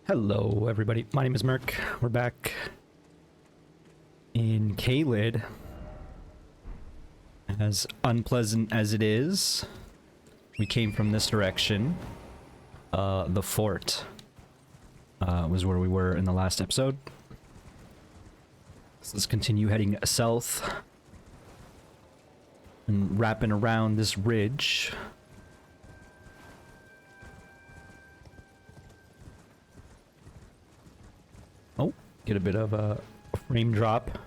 Hello, everybody. My name is Merc. We're back in Caelid. As unpleasant as it is, we came from this direction. The fort was where we were in the last episode. So let's continue heading south and wrapping around this ridge. Oh, get a bit of a frame drop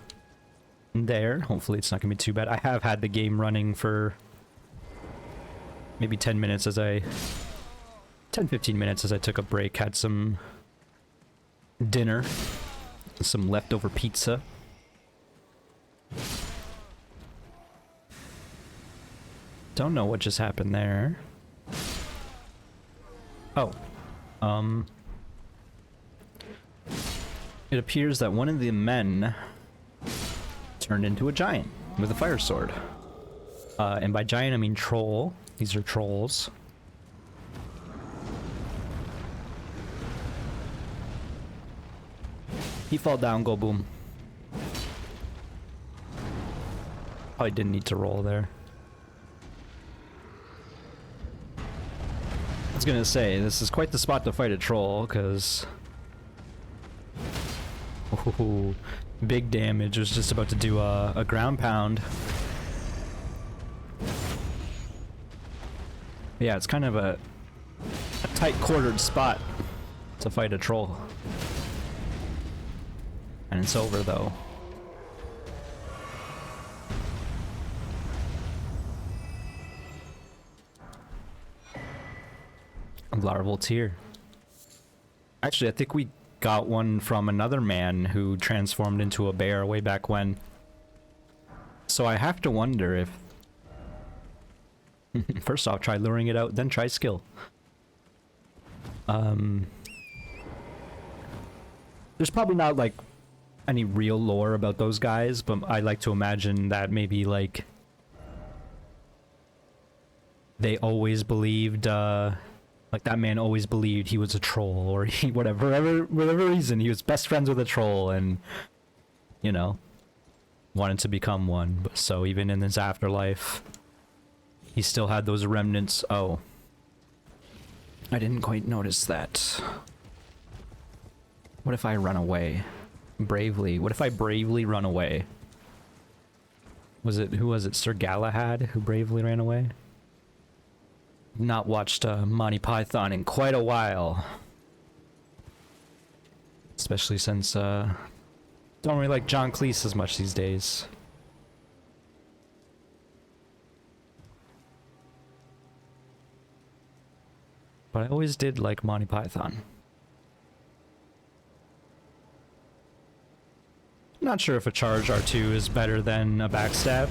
there. Hopefully it's not gonna be too bad. I have had the game running for maybe 10 minutes as I 10-15 minutes as I took a break, had some dinner, some leftover pizza. Don't know what just happened there. Oh, it appears that one of the men turned into a giant with a fire sword. And by giant, I mean troll. These are trolls. He fall down, go boom. Probably didn't need to roll there. I was gonna say, this is quite the spot to fight a troll, because... Ooh, big damage. Was just about to do a ground pound. Yeah, it's kind of a tight quartered spot to fight a troll. And it's over though. A larval tear. Actually, I think we got one from another man who transformed into a bear way back when. So I have to wonder if... First off, try luring it out, then try skill. There's probably not, like, any real lore about those guys, but I like to imagine that maybe, like... They always believed, like, that man always believed he was a troll, or he, whatever reason, he was best friends with a troll, and, you know, wanted to become one. But so even in his afterlife, he still had those remnants. Oh. I didn't quite notice that. What if I run away? Bravely. What if I bravely run away? Who was it? Sir Galahad who bravely ran away? Not watched Monty Python in quite a while. Especially since, don't really like John Cleese as much these days. But I always did like Monty Python. Not sure if a charge R2 is better than a backstab.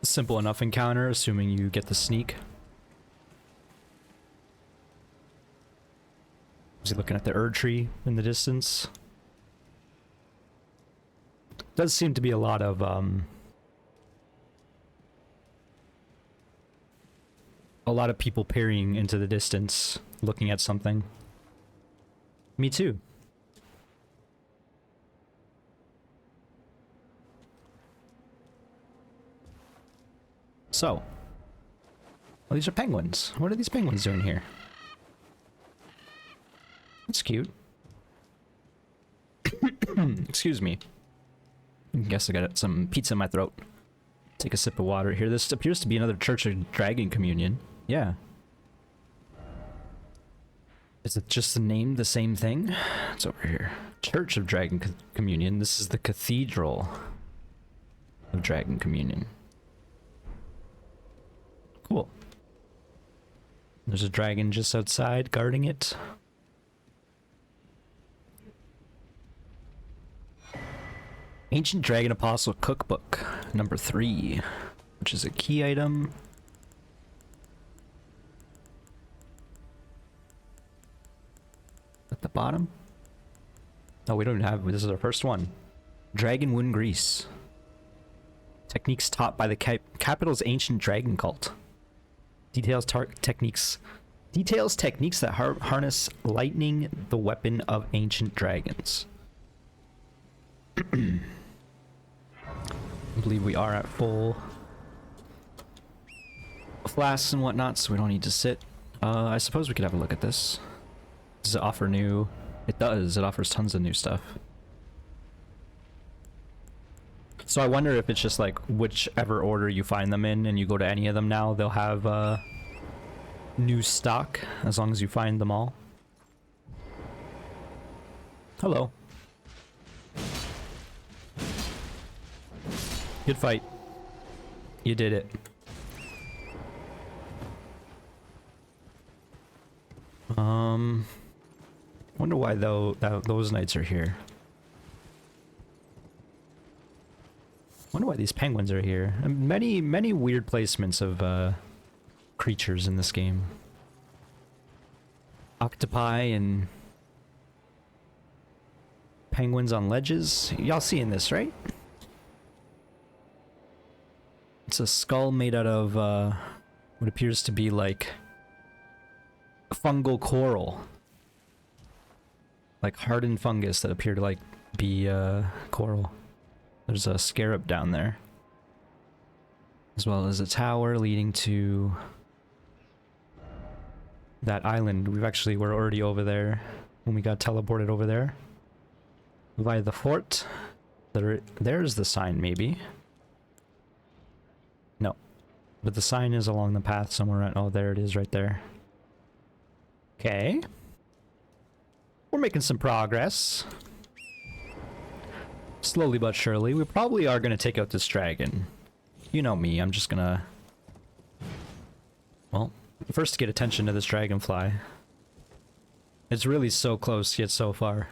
Simple enough encounter, assuming you get the sneak. Is he looking at the Erd tree in the distance? Does seem to be a lot of people peering into the distance, looking at something. Me too. So, well, these are penguins. What are these penguins doing here? That's cute. Excuse me. I guess I got some pizza in my throat. Take a sip of water here. This appears to be another Church of Dragon Communion. Yeah. Is it just the name the same thing? It's over here. Church of Dragon Communion. This is the Cathedral of Dragon Communion. Cool. There's a dragon just outside guarding it. Ancient Dragon Apostle Cookbook, number 3, which is a key item. At the bottom? Oh, we don't have, this is our first one. Dragon wound grease. Techniques taught by the capital's ancient dragon cult. Details techniques that harness lightning, the weapon of ancient dragons. I believe we are at full flasks and whatnot, so we don't need to sit. I suppose we could have a look at this. Does it offer new? It does. It offers tons of new stuff. So I wonder if it's just like whichever order you find them in and you go to any of them now, they'll have new stock as long as you find them all. Hello. Good fight. You did it. Wonder why though those knights are here. Wonder why these penguins are here. And many weird placements of creatures in this game. Octopi and penguins on ledges. Y'all seeing this, right? It's a skull made out of what appears to be like fungal coral. Like hardened fungus that appear to like be coral. There's a scarab down there. As well as a tower leading to that island. We're already over there when we got teleported over there. Via the fort. There's the sign maybe. No. But the sign is along the path somewhere. Oh, there it is right there. Okay. We're making some progress. Slowly but surely. We probably are going to take out this dragon. You know me, I'm just gonna... Well, first to get attention to this dragonfly. It's really so close yet so far.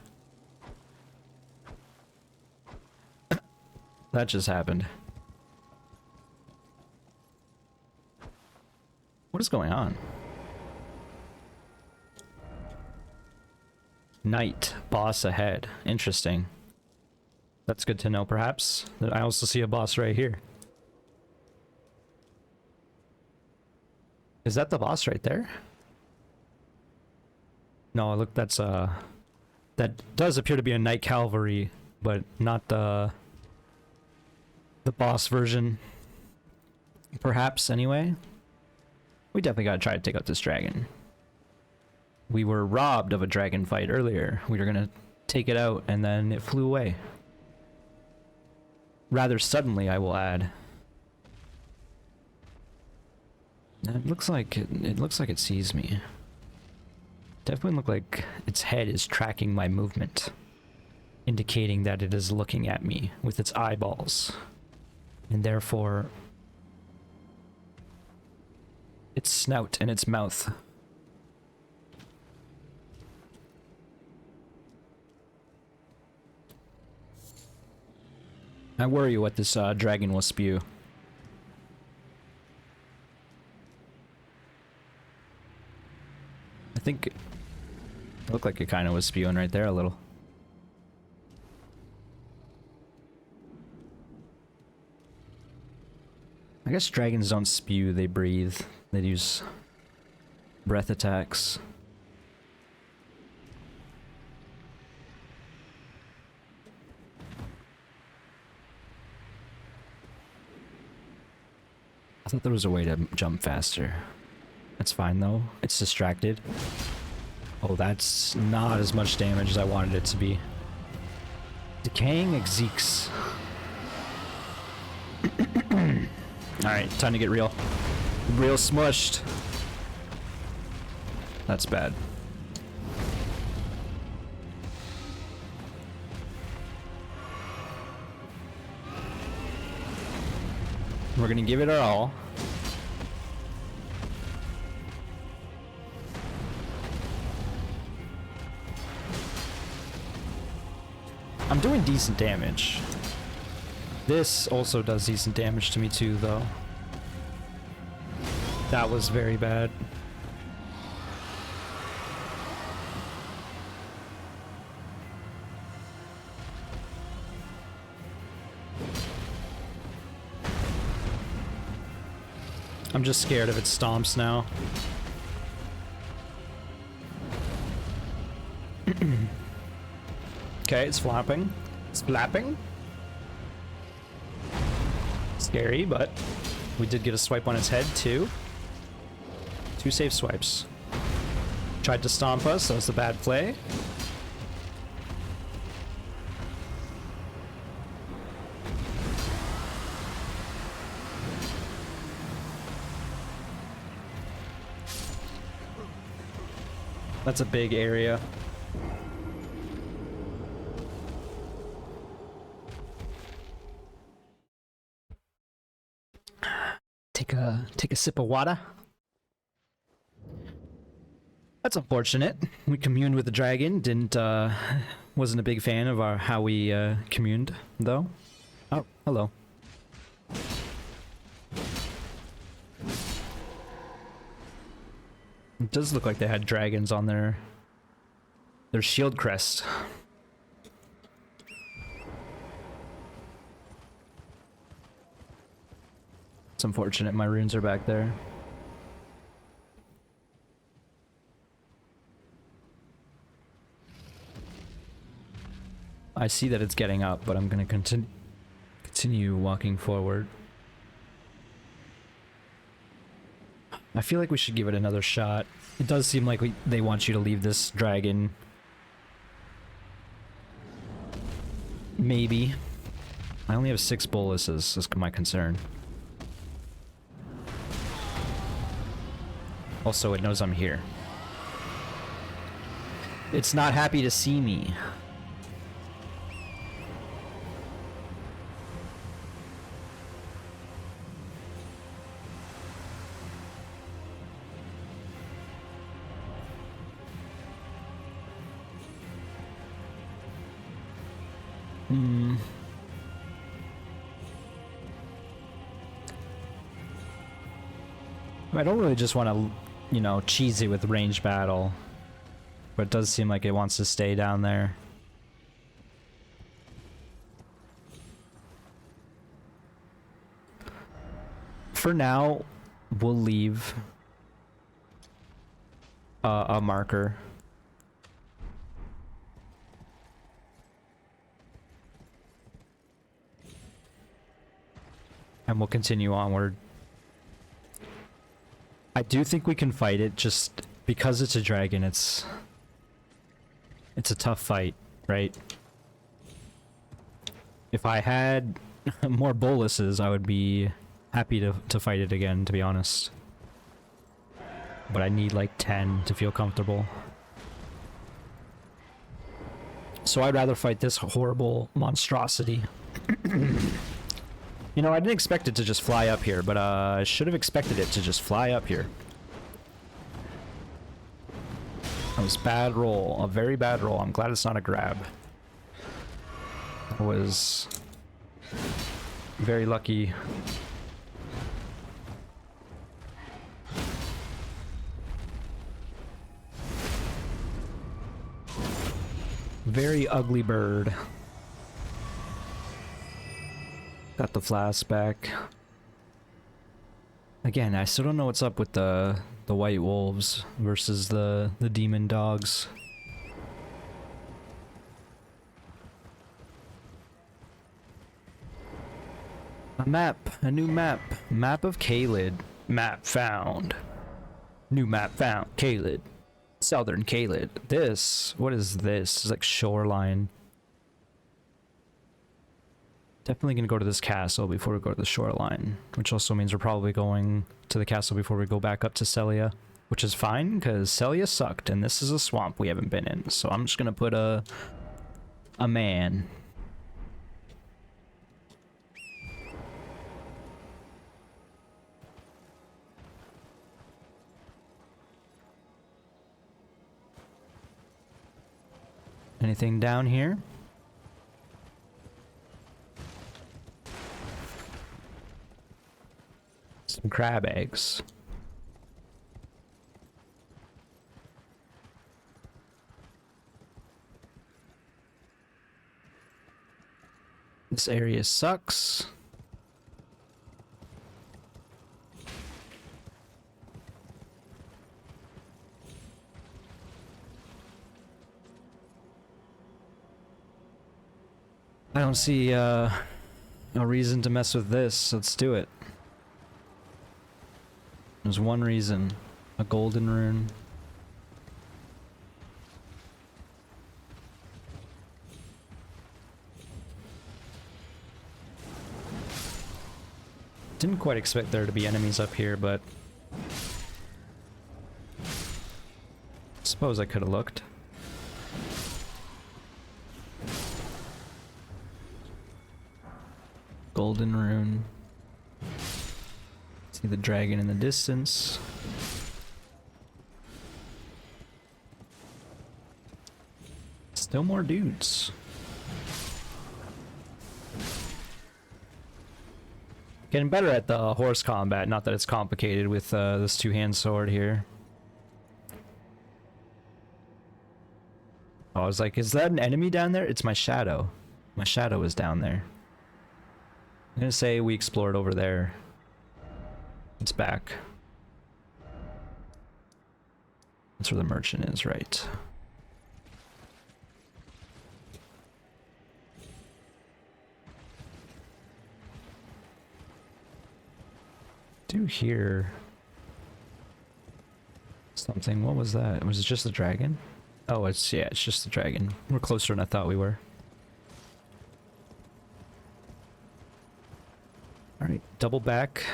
That just happened. What is going on? Knight, boss ahead. Interesting. That's good to know, perhaps. I also see a boss right here. Is that the boss right there? No, look, that's that does appear to be a Knight Cavalry, but not the boss version. Perhaps, anyway. We definitely gotta try to take out this dragon. We were robbed of a dragon fight earlier. We were gonna take it out, and then it flew away. Rather suddenly, I will add. It looks like it sees me. Definitely look like its head is tracking my movement, indicating that it is looking at me with its eyeballs, and therefore its snout and its mouth. I worry what this dragon will spew. I think it looked like it kind of was spewing right there a little. I guess dragons don't spew, they breathe. They use breath attacks. I thought there was a way to jump faster. That's fine though. It's distracted. Oh, that's not as much damage as I wanted it to be. Decaying Exeeks. Alright, time to get real. Real smushed. That's bad. We're gonna give it our all. I'm doing decent damage. This also does decent damage to me too, though. That was very bad. I'm just scared of its stomps now. Okay, it's flapping. It's flapping. Scary, but we did get a swipe on its head, too. 2 safe swipes. Tried to stomp us, that was a bad play. That's a big area. Take a sip of water. That's unfortunate. We communed with the dragon. Wasn't a big fan of how we communed though. Oh, hello. It does look like they had dragons on their shield crest. It's unfortunate my runes are back there. I see that it's getting up, but I'm gonna continue walking forward. I feel like we should give it another shot. It does seem like they want you to leave this dragon. Maybe. I only have 6 boluses, is my concern. Also, it knows I'm here. It's not happy to see me. I don't really just want to, you know, cheese it with range battle. But it does seem like it wants to stay down there. For now, we'll leave a marker. And we'll continue onward. I do think we can fight it, just because it's a dragon, it's a tough fight, right? If I had more boluses, I would be happy to fight it again, to be honest. But I need like 10 to feel comfortable. So I'd rather fight this horrible monstrosity. You know, I didn't expect it to just fly up here, but I should have expected it to just fly up here. That was bad roll, a very bad roll. I'm glad it's not a grab. I was very lucky. Very ugly bird. Got the flask back. Again, I still don't know what's up with the white wolves versus the demon dogs. A map, a new map. Map of Caelid. Map found. New map found. Caelid. Southern Caelid. This, what is this? It's like shoreline. Definitely gonna go to this castle before we go to the shoreline, which also means we're probably going to the castle before we go back up to Celia, which is fine because Celia sucked and this is a swamp we haven't been in. So I'm just gonna put a man. Anything down here? Some crab eggs. This area sucks. don't see no reason to mess with this. Let's do it. There's one reason. A golden rune. Didn't quite expect there to be enemies up here, but suppose I could have looked. Golden rune. See the dragon in the distance. Still more dudes. Getting better at the horse combat, not that it's complicated with this two-hand sword here. I was like, is that an enemy down there? It's my shadow. My shadow is down there. I'm gonna say we explored over there. It's back. That's where the merchant is, right? Do hear something. What was that? Was it just the dragon? Oh, it's just the dragon. We're closer than I thought we were. Alright, double back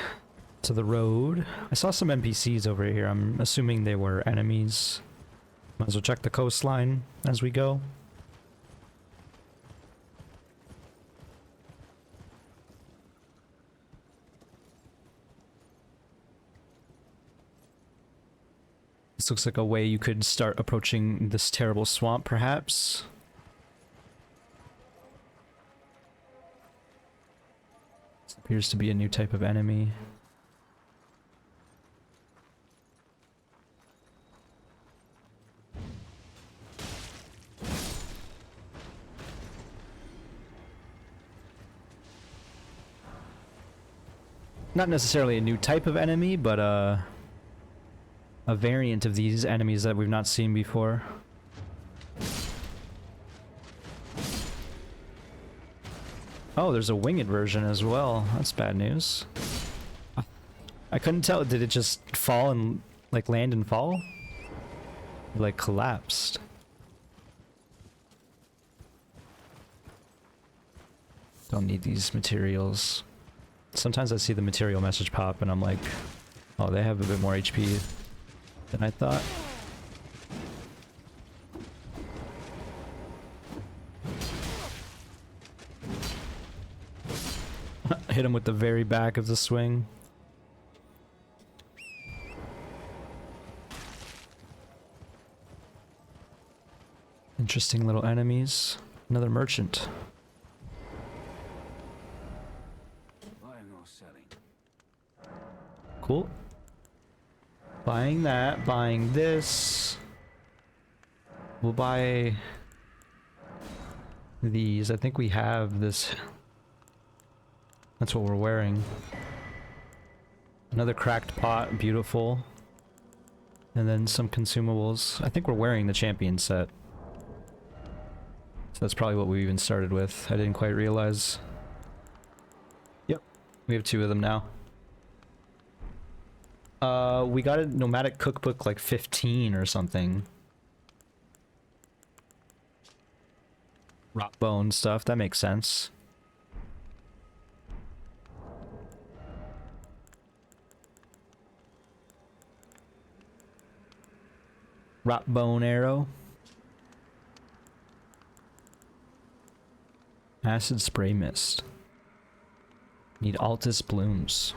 to the road. I saw some NPCs over here. I'm assuming they were enemies. Might as well check the coastline as we go. This looks like a way you could start approaching this terrible swamp, perhaps. This appears to be a new type of enemy. Not necessarily a new type of enemy, but a variant of these enemies that we've not seen before. Oh, there's a winged version as well. That's bad news. I couldn't tell. Did it just fall and like land and fall? It, like collapsed. Don't need these materials. Sometimes I see the material message pop and I'm like, oh, they have a bit more HP than I thought. Hit him with the very back of the swing. Interesting little enemies. Another merchant. Cool. Buying that, buying this. We'll buy these. I think we have this. That's what we're wearing. Another cracked pot, beautiful. And then some consumables. I think we're wearing the champion set. So that's probably what we even started with. I didn't quite realize. Yep, we have 2 of them now. We got a nomadic cookbook like 15 or something. Rock bone stuff, that makes sense. Rot bone arrow. Acid spray mist. Need Altus blooms.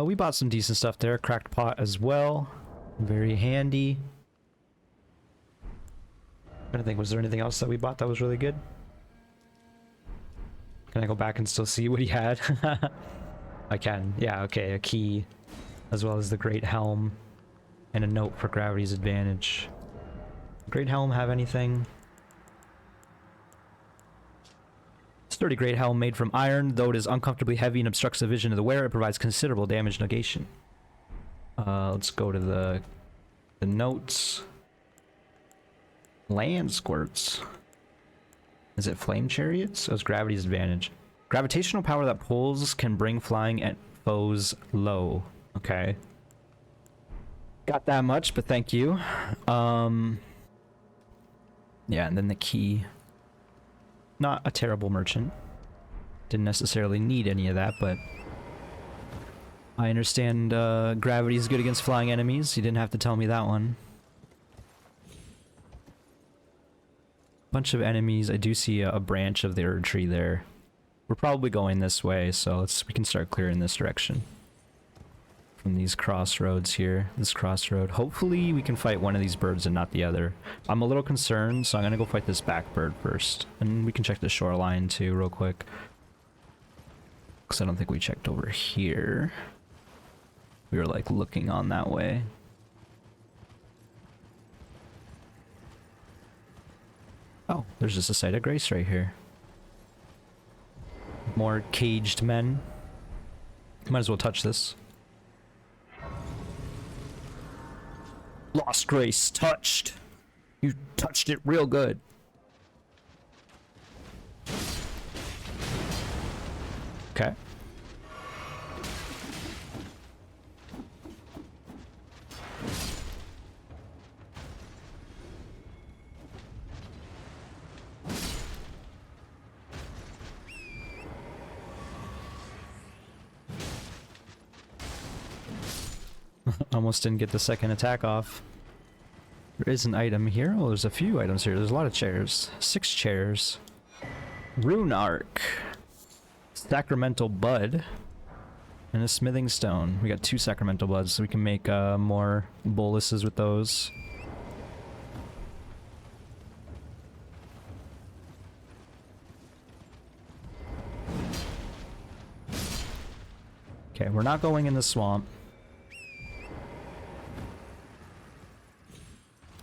We bought some decent stuff there. Cracked pot as well. Very handy. I don't think, was there anything else that we bought that was really good? Can I go back and still see what he had? I can. Yeah, okay. A key. As well as the great helm. And a note for gravity's advantage. Great helm have anything? Sturdy great helm made from iron, though it is uncomfortably heavy and obstructs the vision of the wearer, it provides considerable damage negation. Let's go to the notes. Land squirts. Is it flame chariots? So it's gravity's advantage. Gravitational power that pulls can bring flying at foes low. Okay. Got that much, but thank you. Yeah, and then the key. Not a terrible merchant. Didn't necessarily need any of that, but I understand gravity is good against flying enemies. You didn't have to tell me that one. Bunch of enemies. I do see a branch of the Erd tree there. We're probably going this way, so we can start clearing this direction. From these crossroads here. This crossroad. Hopefully we can fight one of these birds and not the other. I'm a little concerned, so I'm gonna go fight this back bird first. And we can check the shoreline too real quick. Because I don't think we checked over here. We were like looking on that way. Oh, there's just a site of grace right here. More caged men. Might as well touch this. Lost grace touched. You touched it real good. Okay. Almost didn't get the second attack off. There is an item here. Oh, there's a few items here. There's a lot of chairs. 6 chairs. Rune Arc. Sacramental Bud. And a smithing stone. We got 2 sacramental buds, so we can make more boluses with those. Okay, we're not going in the swamp.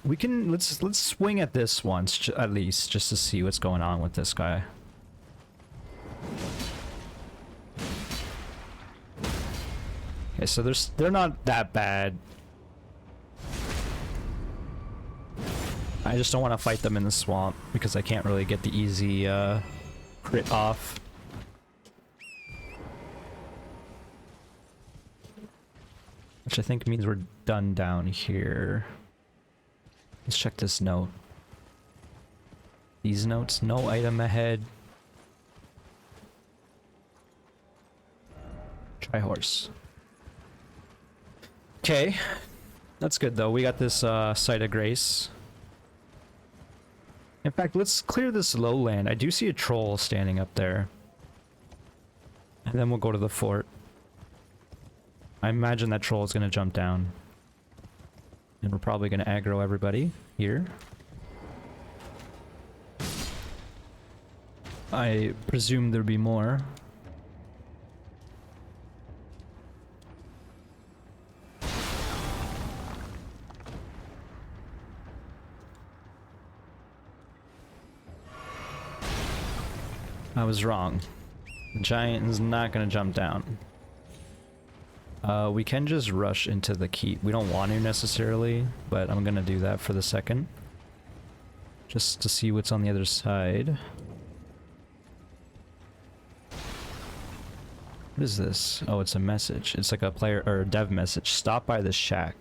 We can let's swing at this once at least just to see what's going on with this guy. Okay, so they're not that bad. I just don't want to fight them in the swamp because I can't really get the easy crit off. Which I think means we're done down here. Let's check this note. These notes, no item ahead. Try horse. Okay, that's good though. We got this site of grace. In fact, let's clear this lowland. I do see a troll standing up there. And then we'll go to the fort. I imagine that troll is going to jump down. And we're probably going to aggro everybody here. I presume there'll be more. I was wrong. The giant is not going to jump down. We can just rush into the keep. We don't want to necessarily, but I'm gonna do that for the second. Just to see what's on the other side. What is this? Oh, it's a message. It's like a player or a dev message. Stop by the shack.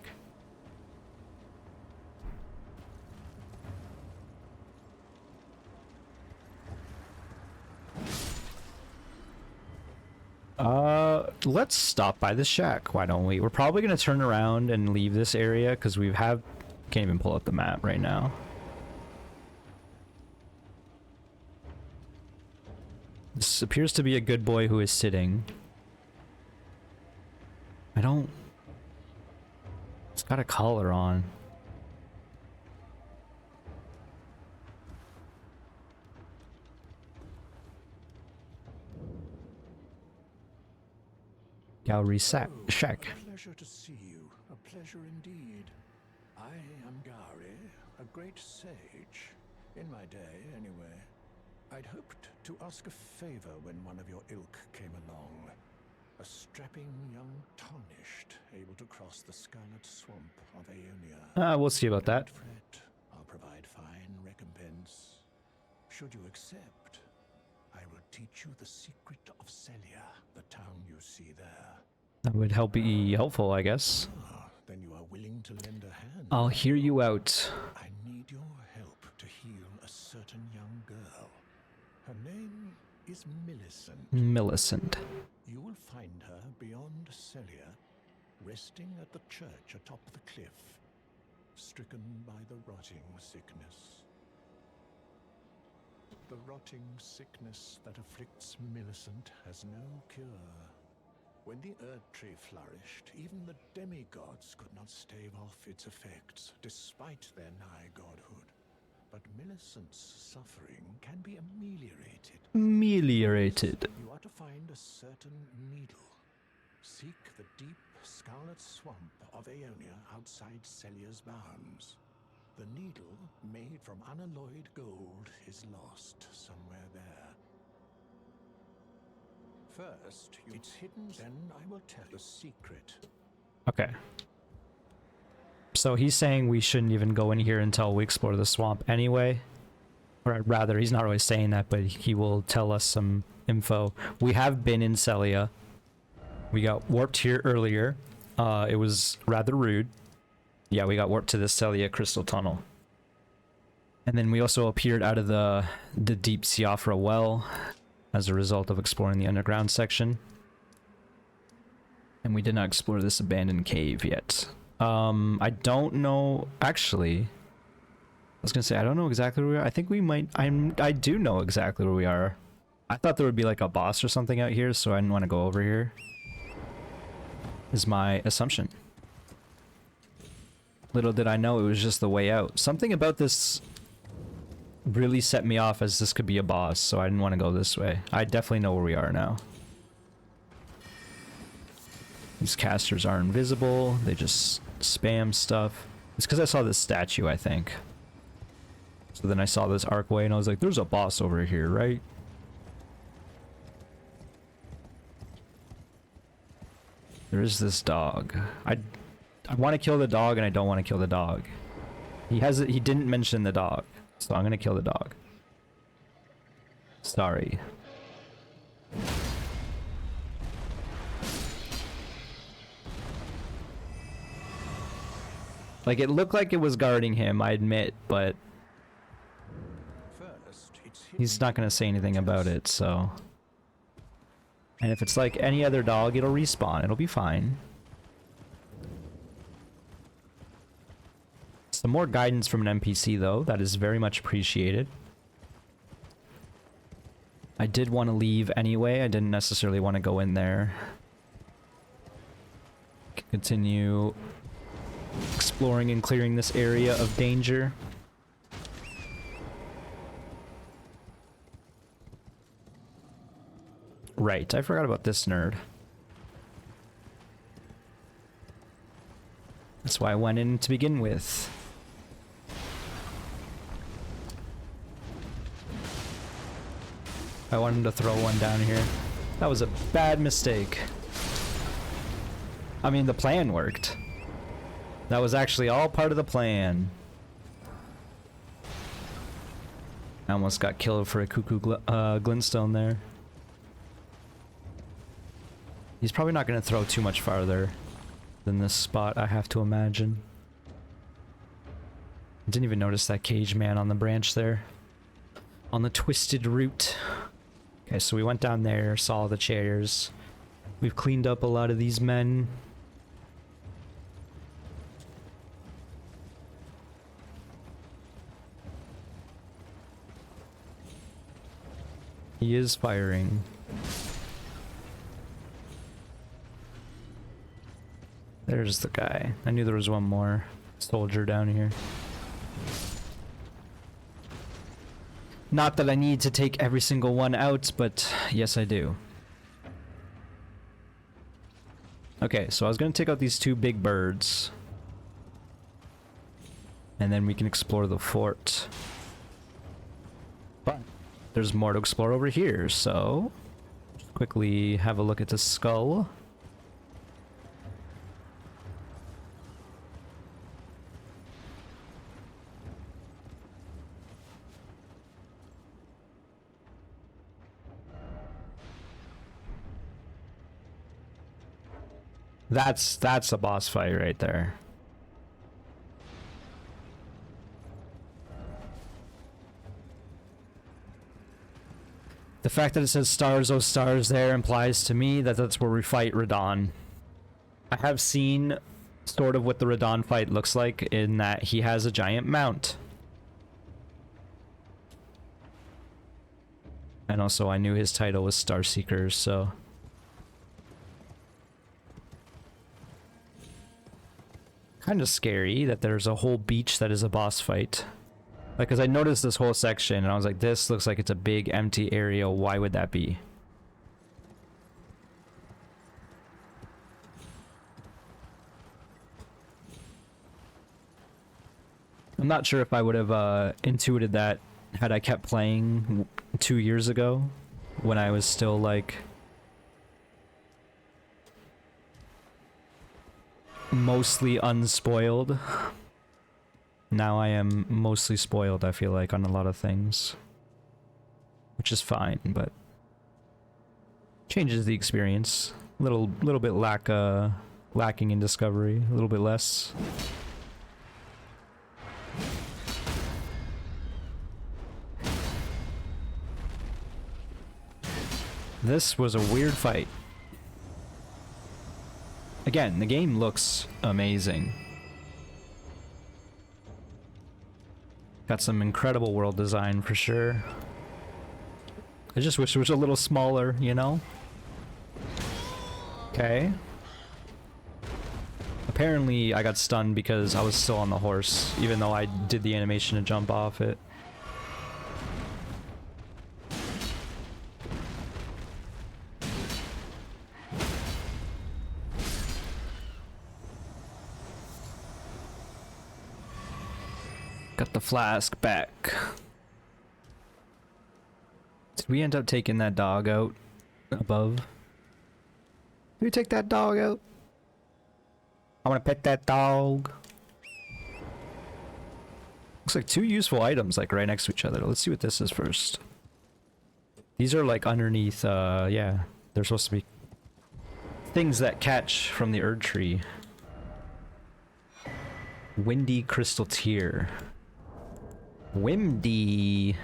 Let's stop by the shack. Why don't we? We're probably gonna turn around and leave this area because can't even pull up the map right now. This appears to be a good boy who is sitting. It's got a collar on. Gallery shack. A pleasure to see you. A pleasure indeed. I am Gary, a great sage. In my day, anyway. I'd hoped to ask a favor when one of your ilk came along. A strapping young tarnished, able to cross the scarlet swamp of Aeonia. We'll see about that. Don't fret. I'll provide fine recompense. Should you accept, I will teach you the secret of Celia, the town you see there. That would be helpful, I guess. Ah, then you are willing to lend a hand. I'll hear you out. I need your help to heal a certain young girl. Her name is Millicent. Millicent. You will find her beyond Celia, resting at the church atop the cliff, stricken by the rotting sickness. The rotting sickness that afflicts Millicent has no cure. When the Erd Tree flourished, even the demigods could not stave off its effects, despite their nigh godhood. But Millicent's suffering can be ameliorated. Ameliorated. You are to find a certain needle. Seek the deep, scarlet swamp of Aeonia outside Celia's bounds. The needle, made from unalloyed gold, is lost somewhere there. First, it's hidden, then I will tell the secret. Okay. So he's saying we shouldn't even go in here until we explore the swamp anyway. Or rather, he's not always saying that, but he will tell us some info. We have been in Celia. We got warped here earlier. It was rather rude. Yeah, we got warped to the Celia crystal tunnel. And then we also appeared out of the deep Siofra well as a result of exploring the underground section. And we did not explore this abandoned cave yet. I don't know, actually, I was gonna say, I don't know exactly where we are. I think we might, I do know exactly where we are. I thought there would be like a boss or something out here, so I didn't want to go over here. Is my assumption. Little did I know it was just the way out. Something about this really set me off as this could be a boss, so I didn't want to go this way. I definitely know where we are now. These casters are invisible. They just spam stuff. It's because I saw this statue, I think. So then I saw this archway and I was like, there's a boss over here, right? There is this dog. I want to kill the dog and I don't want to kill the dog. He didn't mention the dog, so I'm gonna kill the dog. Sorry. Like, it looked like it was guarding him, I admit, but he's not gonna say anything about it, so. And if it's like any other dog, it'll respawn. It'll be fine. Some more guidance from an NPC, though. That is very much appreciated. I did want to leave anyway. I didn't necessarily want to go in there. Continue exploring and clearing this area of danger. Right, I forgot about this nerd. That's why I went in to begin with. I wanted to throw one down here. That was a bad mistake. I mean, the plan worked. That was actually all part of the plan. I almost got killed for a cuckoo glintstone there. He's probably not going to throw too much farther than this spot, I have to imagine. I didn't even notice that cage man on the branch there. On the twisted route. Okay, so we went down there, saw the chairs. We've cleaned up a lot of these men. He is firing. There's the guy. I knew there was one more soldier down here. Not that I need to take every single one out, but yes I do. Okay, so I was gonna take out these two big birds. And then we can explore the fort. But there's more to explore over here, so just quickly have a look at the skull. That's a boss fight right there. The fact that it says stars, oh stars there implies to me that that's where we fight Radahn. I have seen sort of what the Radahn fight looks like in that he has a giant mount. And also I knew his title was Starseeker, so... Kind of scary that there's a whole beach that is a boss fight. Like, cause I noticed this whole section and I was like, this looks like it's a big empty area, why would that be? I'm not sure if I would have intuited that had I kept playing 2 years ago when I was still like mostly unspoiled. Now I am mostly spoiled, I feel like, on a lot of things. Which is fine, but changes the experience. Little bit lacking in discovery, a little bit less. This was a weird fight. Again, the game looks amazing. Got some incredible world design for sure. I just wish it was a little smaller, you know? Okay. Apparently I got stunned because I was still on the horse, even though I did the animation to jump off it. Got the flask back. Did we end up taking that dog out above? Did we take that dog out? I want to pet that dog. Looks like two useful items like right next to each other. Let's see what this is first. These are like underneath, yeah. They're supposed to be things that catch from the Erd tree. Windy crystal tear. Wimdy.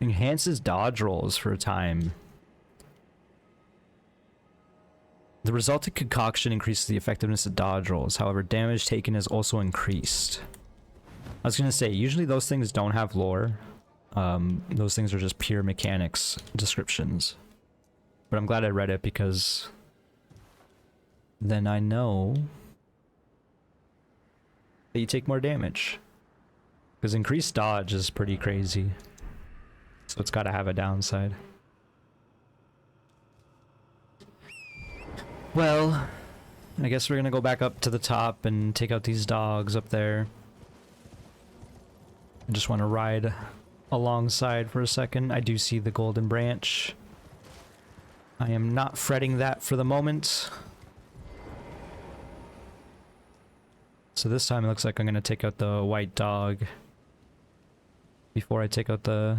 Enhances dodge rolls for a time. The resulting concoction increases the effectiveness of dodge rolls. However, damage taken is also increased. I was gonna say, usually those things don't have lore. Those things are just pure mechanics descriptions. But I'm glad I read it because then I know that you take more damage. Because increased dodge is pretty crazy. So it's gotta have a downside. Well, I guess we're gonna go back up to the top and take out these dogs up there. I just want to ride alongside for a second. I do see the golden branch. I am not fretting that for the moment. So this time it looks like I'm gonna take out the white dog before I take out the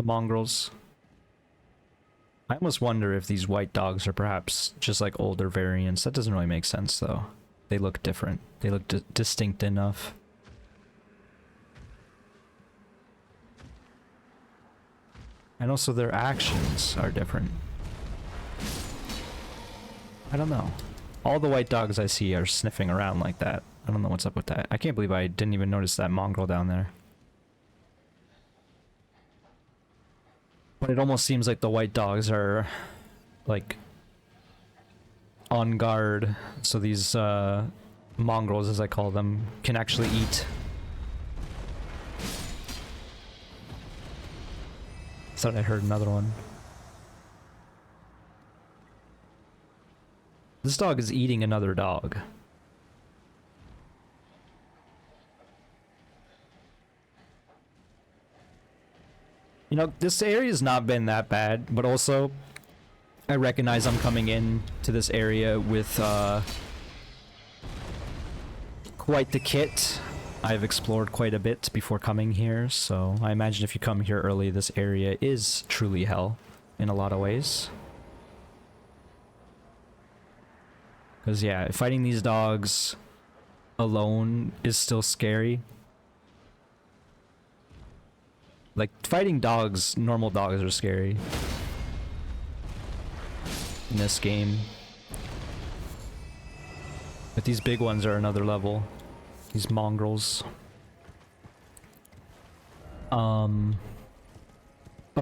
mongrels. I almost wonder if these white dogs are perhaps just like older variants. That doesn't really make sense though. They look different. They look distinct enough. And also their actions are different. I don't know. All the white dogs I see are sniffing around like that. I don't know what's up with that. I can't believe I didn't even notice that mongrel down there. But it almost seems like the white dogs are like on guard, so these mongrels, as I call them, can actually eat. Thought I heard another one. This dog is eating another dog. You know, this area's not been that bad, but also I recognize I'm coming in to this area with quite the kit. I've explored quite a bit before coming here, so I imagine if you come here early, this area is truly hell in a lot of ways. Because yeah, fighting these dogs alone is still scary. Like, fighting dogs, normal dogs are scary in this game. But these big ones are another level. These mongrels. But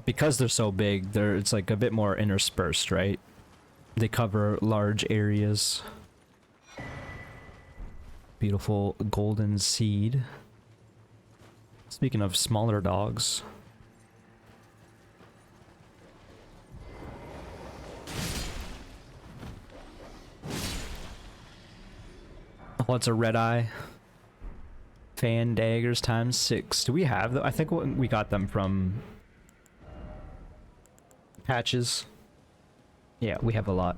because they're so big, it's like a bit more interspersed, right? They cover large areas. Beautiful golden seed. Speaking of smaller dogs. Oh, it's a red eye. Fan daggers ×6. Do we have them? I think we got them from patches. Yeah, we have a lot.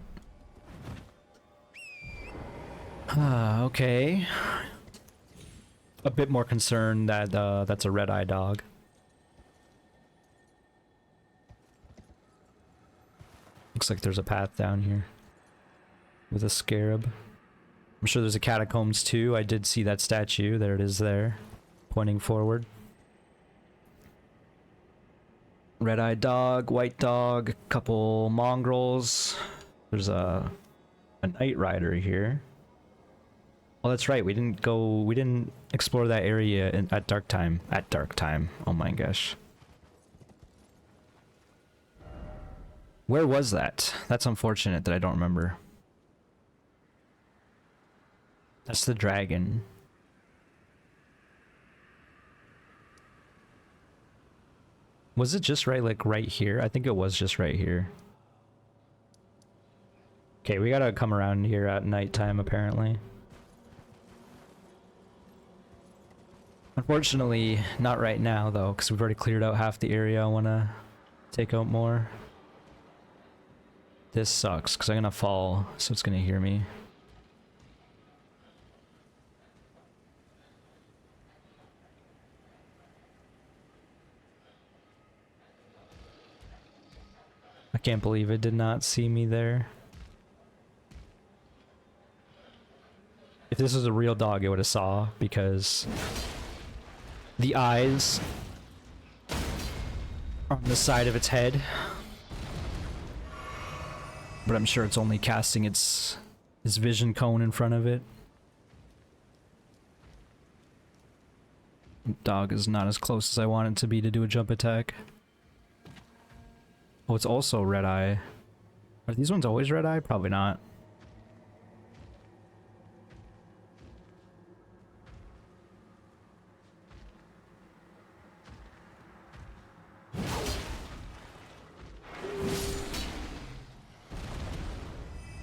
Okay. A bit more concerned that that's a red eye dog. Looks like there's a path down here with a scarab. I'm sure there's a catacombs too. I did see that statue. There it is there, pointing forward. Red-eyed dog, white dog, a couple mongrels. There's a night rider here. Oh, that's right. We didn't explore that area at dark time. At dark time. Oh my gosh. Where was that? That's unfortunate that I don't remember. That's the dragon. Was it just right here? I think it was just right here. Okay, we gotta come around here at nighttime apparently. Unfortunately, not right now though, because we've already cleared out half the area. I wanna take out more. This sucks, because I'm gonna fall, so it's gonna hear me. I can't believe it did not see me there. If this was a real dog, it would have saw, because the eyes are on the side of its head. But I'm sure it's only casting its vision cone in front of it. Dog is not as close as I want it to be to do a jump attack. Oh, it's also red eye. Are these ones always red eye? Probably not.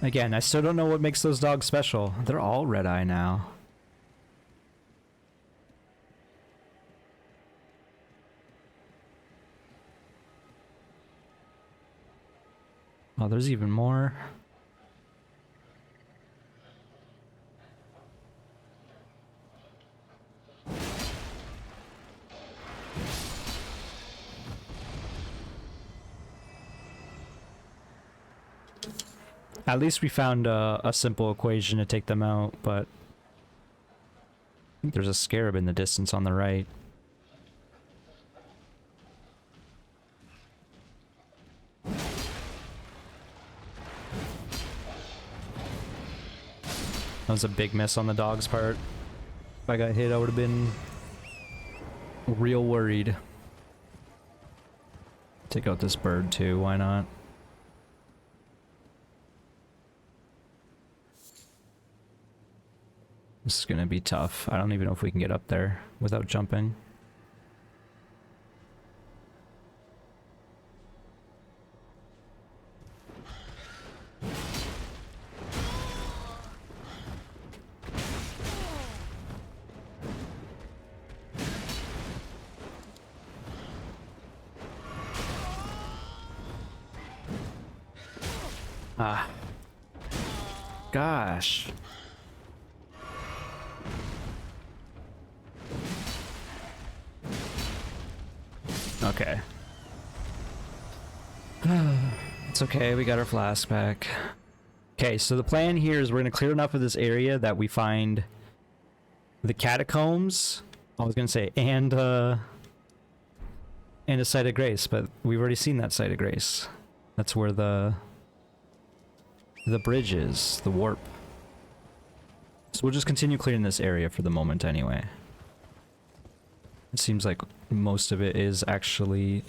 Again, I still don't know what makes those dogs special. They're all red eye now. Oh, there's even more. At least we found a simple equation to take them out, but I think there's a scarab in the distance on the right. That was a big miss on the dog's part. If I got hit, I would have been real worried. Take out this bird too, why not? This is gonna be tough. I don't even know if we can get up there without jumping. Ah. Gosh. Okay. It's okay, we got our flask back. Okay, so the plan here is we're gonna clear enough of this area that we find the catacombs. I was gonna say, and a site of grace, but we've already seen that site of grace. That's where the bridge is, the warp. So we'll just continue clearing this area for the moment anyway. It seems like most of it is actually,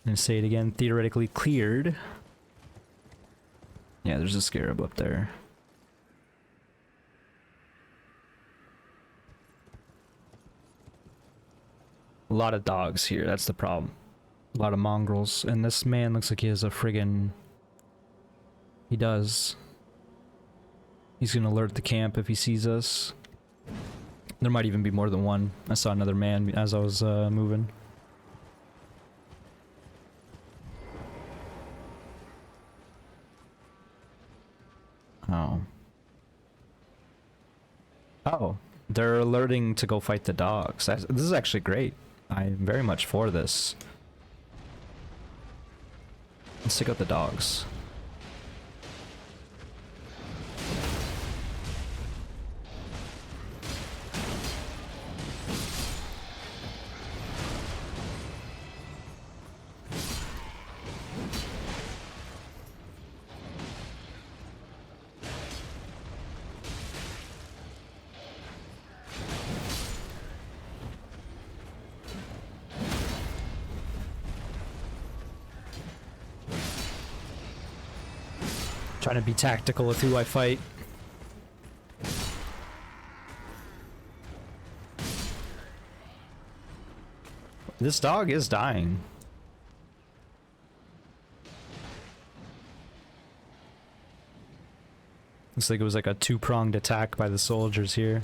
I'm gonna say it again, theoretically cleared. Yeah, there's a scarab up there. A lot of dogs here, that's the problem. A lot of mongrels, and this man looks like he has a friggin'... He does. He's gonna alert the camp if he sees us. There might even be more than one. I saw another man as I was moving. Oh. Oh. They're alerting to go fight the dogs. This is actually great. I'm very much for this. Let's take out the dogs. Trying to be tactical with who I fight. This dog is dying. Looks like it was like a two-pronged attack by the soldiers here.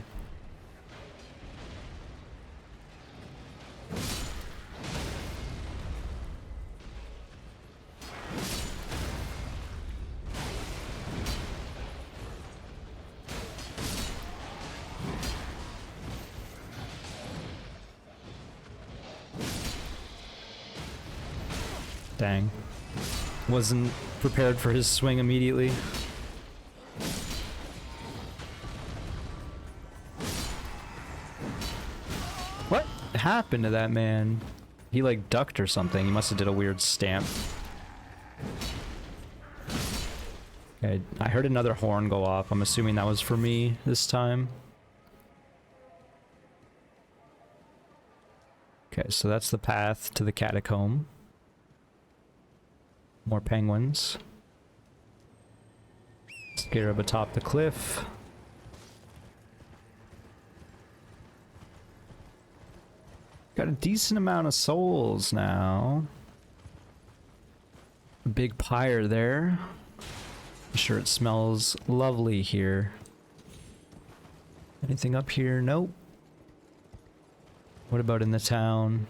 Dang. Wasn't prepared for his swing immediately. What happened to that man? He like ducked or something. He must have did a weird stamp. Okay, I heard another horn go off. I'm assuming that was for me this time. Okay, so that's the path to the catacomb. More penguins. Scarab atop the cliff. Got a decent amount of souls now. A big pyre there. I'm sure it smells lovely here. Anything up here? Nope. What about in the town?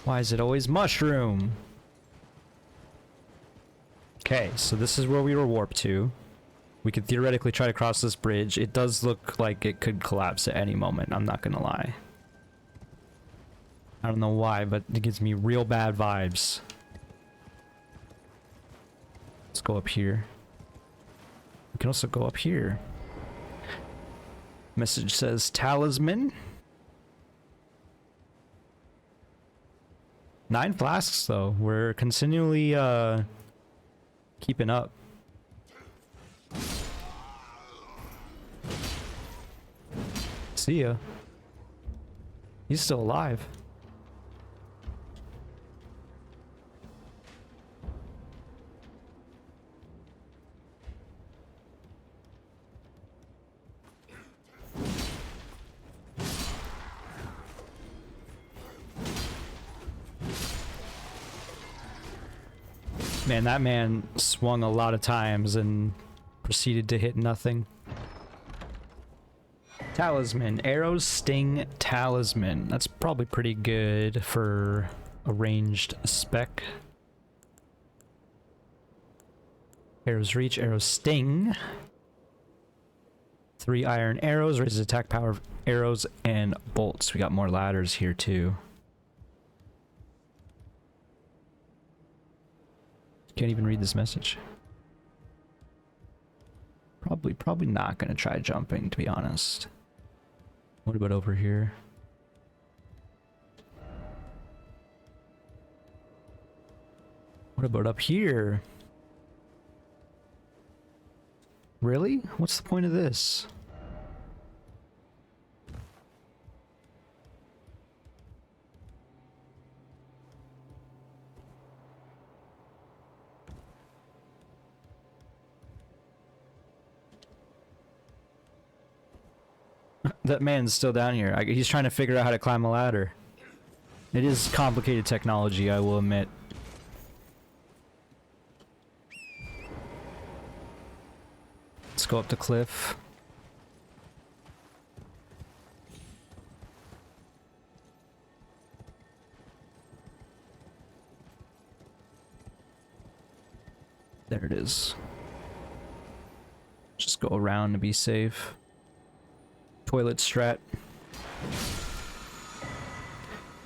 Why is it always mushroom? Okay, so this is where we were warped to. We could theoretically try to cross this bridge. It does look like it could collapse at any moment, I'm not gonna lie. I don't know why, but it gives me real bad vibes. Let's go up here. We can also go up here. Message says talisman. 9 flasks though. We're continually keeping up. See ya. He's still alive. Man, that man swung a lot of times and proceeded to hit nothing. Talisman. Arrows sting talisman. That's probably pretty good for a ranged spec. Arrows reach, arrows sting. 3 iron arrows, raises attack power of arrows and bolts. We got more ladders here too. Can't even read this message. Probably not gonna try jumping, to be honest. What about over here? What about up here? Really? What's the point of this? That man's still down here. He's trying to figure out how to climb a ladder. It is complicated technology, I will admit. Let's go up the cliff. There it is. Just go around to be safe. Toilet strat.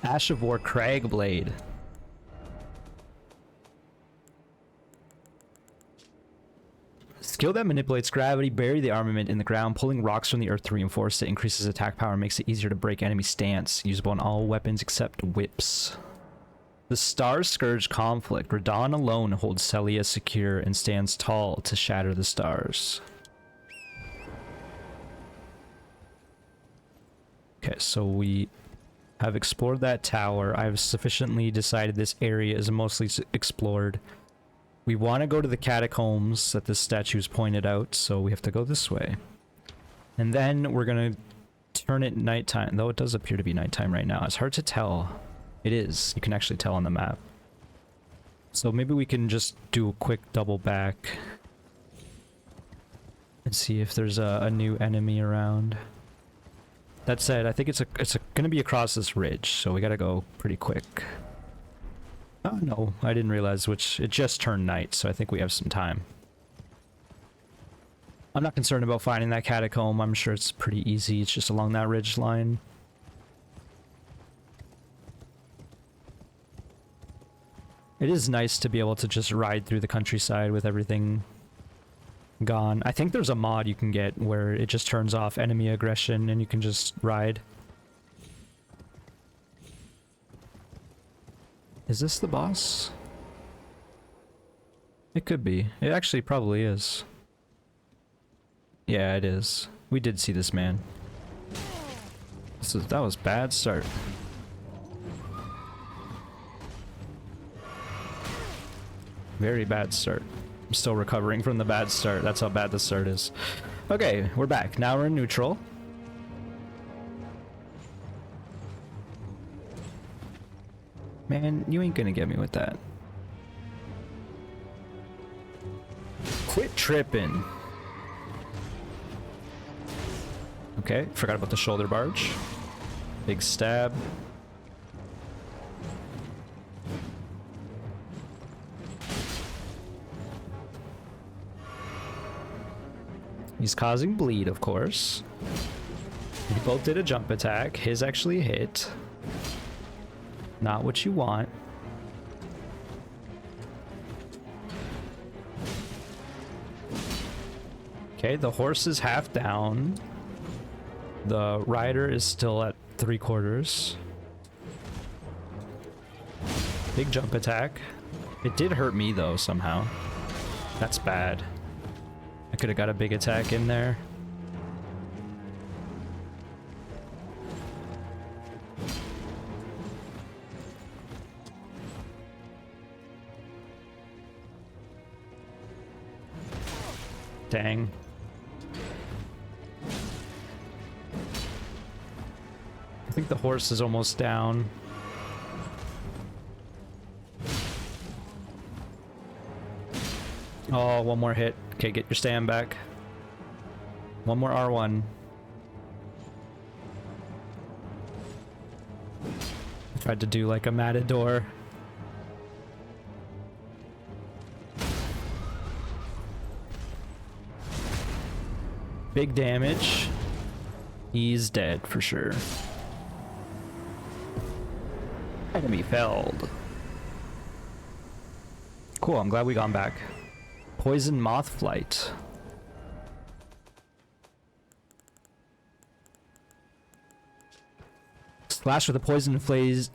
Ash of War Crag Blade. Skill that manipulates gravity, bury the armament in the ground, pulling rocks from the earth to reinforce it, increases attack power, and makes it easier to break enemy stance. Usable on all weapons except whips. The Star Scourge Conflict. Radahn alone holds Celia secure and stands tall to shatter the stars. Okay, so we have explored that tower. I've sufficiently decided this area is mostly explored. We want to go to the catacombs that this statue's pointed out, so we have to go this way. And then we're gonna turn it nighttime, though it does appear to be nighttime right now. It's hard to tell. It is. You can actually tell on the map. So maybe we can just do a quick double back and see if there's a new enemy around. That said, I think it's gonna be across this ridge, so we gotta go pretty quick. Oh no, I didn't realize it just turned night, so I think we have some time. I'm not concerned about finding that catacomb. I'm sure it's pretty easy. It's just along that ridge line. It is nice to be able to just ride through the countryside with everything gone. I think there's a mod you can get where it just turns off enemy aggression and you can just ride. Is this the boss? It could be. It actually probably is. Yeah, it is. We did see this man. That was bad start. Very bad start. I'm still recovering from the bad start. That's how bad the start is. Okay, we're back. Now we're in neutral. Man, you ain't gonna get me with that. Quit tripping. Okay, forgot about the shoulder barge. Big stab. He's causing bleed, of course. We both did a jump attack. His actually hit. Not what you want. Okay, the horse is half down. The rider is still at 3/4. Big jump attack. It did hurt me though, somehow. That's bad. I could have got a big attack in there. Dang. I think the horse is almost down. Oh, one more hit. Okay, get your stand back. One more R1. Tried to do like a matador. Big damage. He's dead for sure. Enemy felled. Cool, I'm glad we got back. Poison moth flight. Slash with a poison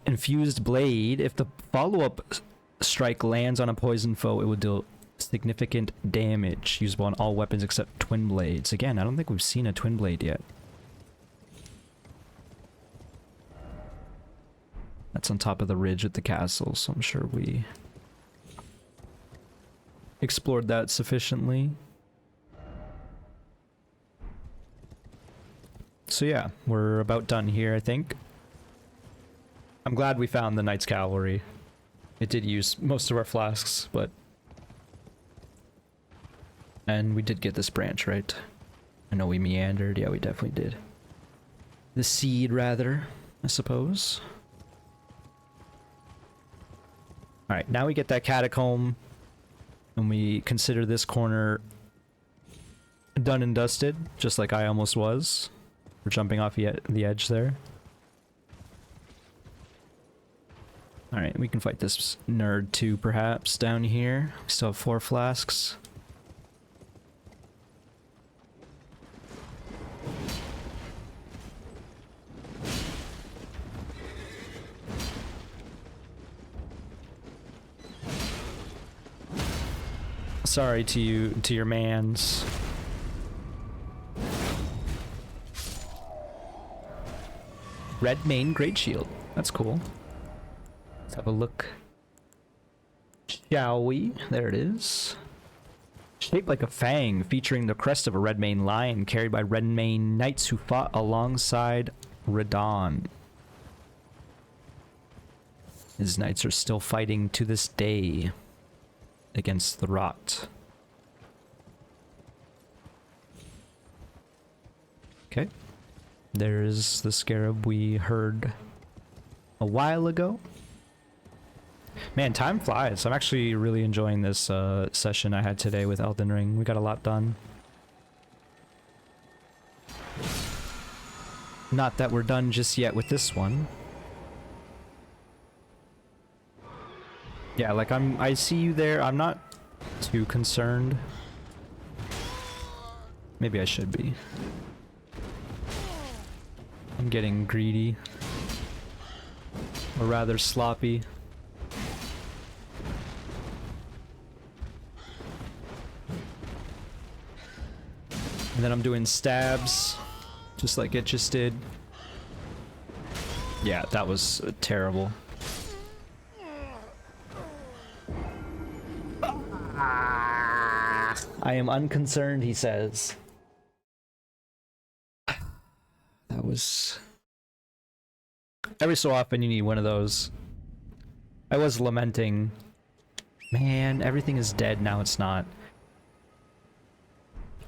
infused blade. If the follow-up strike lands on a poison foe, it will deal significant damage. Usable on all weapons except twin blades. Again, I don't think we've seen a twin blade yet. That's on top of the ridge at the castle, so I'm sure we explored that sufficiently. So yeah, we're about done here, I think. I'm glad we found the Knight's Cavalry. It did use most of our flasks, but... And we did get this branch, right? I know we meandered. Yeah, we definitely did. The seed, rather, I suppose. Alright, now we get that catacomb, and we consider this corner done and dusted, just like I almost was. We're jumping off the edge there. Alright, we can fight this nerd too, perhaps, down here. We still have 4 flasks. Sorry to you, to your mans. Red Mane Great Shield. That's cool. Let's have a look. Shall we? There it is. Shaped like a fang, featuring the crest of a red mane lion, carried by red mane knights who fought alongside Radahn. His knights are still fighting to this day against the rot. Okay. There's the scarab we heard a while ago. Man, time flies. I'm actually really enjoying this session I had today with Elden Ring. We got a lot done. Not that we're done just yet with this one. Yeah, like I see you there. I'm not too concerned. Maybe I should be. I'm getting greedy. Or rather sloppy. And then I'm doing stabs, just like it just did. Yeah, that was terrible. I am unconcerned, he says. That was... Every so often you need one of those. I was lamenting. Man, everything is dead, now it's not.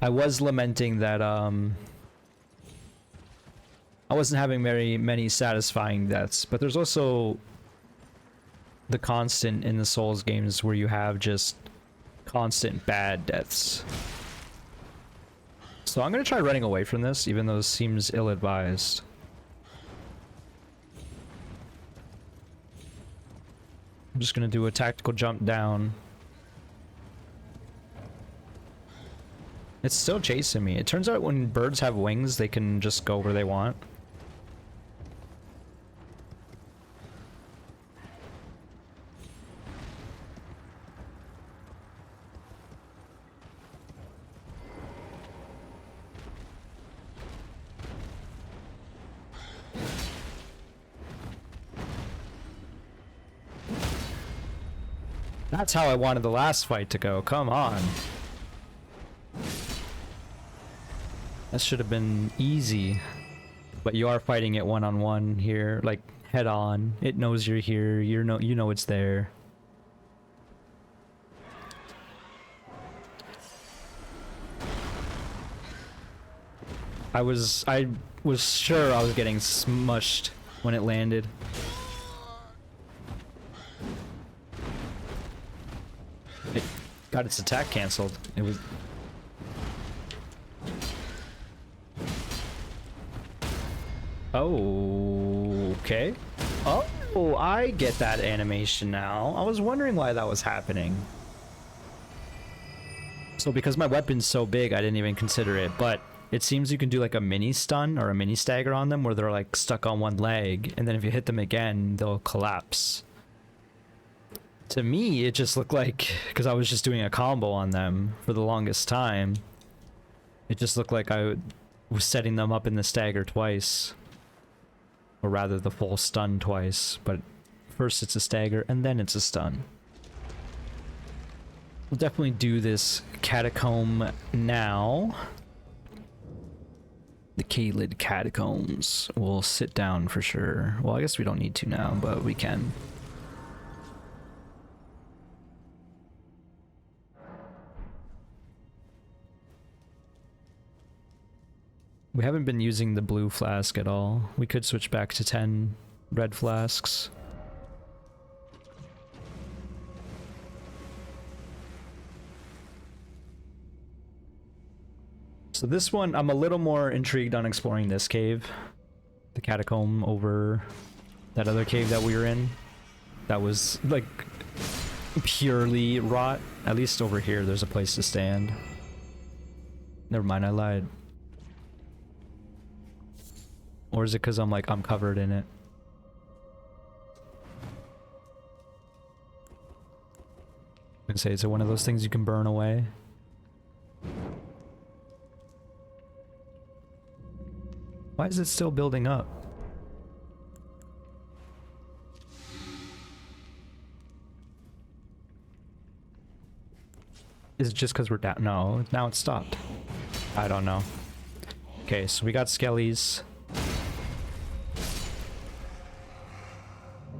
I was lamenting that, I wasn't having very many satisfying deaths, but there's also the constant in the Souls games where you have just constant bad deaths. So I'm gonna try running away from this, even though it seems ill-advised. I'm just gonna do a tactical jump down. It's still chasing me. It turns out when birds have wings, they can just go where they want. That's how I wanted the last fight to go. Come on. That should have been easy. But you are fighting it one-on-one here, like head on. It knows you're here. You know it's there. I was sure I was getting smushed when it landed. It got its attack canceled. It was... Oh, okay. Oh, I get that animation now. I was wondering why that was happening. So because my weapon's so big, I didn't even consider it, but it seems you can do like a mini stun or a mini stagger on them where they're like stuck on one leg, and then if you hit them again, they'll collapse. To me, it just looked like, because I was just doing a combo on them for the longest time, it just looked like I was setting them up in the stagger twice. Or rather, the full stun twice, but first it's a stagger and then it's a stun. We'll definitely do this catacomb now. The Caelid catacombs. We'll sit down for sure. Well, I guess we don't need to now, but we can. We haven't been using the blue flask at all. We could switch back to 10 red flasks. So this one, I'm a little more intrigued on exploring this cave. The catacomb over that other cave that we were in. That was like purely rot. At least over here there's a place to stand. Never mind, I lied. Or is it because I'm covered in it? I can say, is it one of those things you can burn away? Why is it still building up? Is it just because we're down? No, now it's stopped. I don't know. Okay, so we got skellies.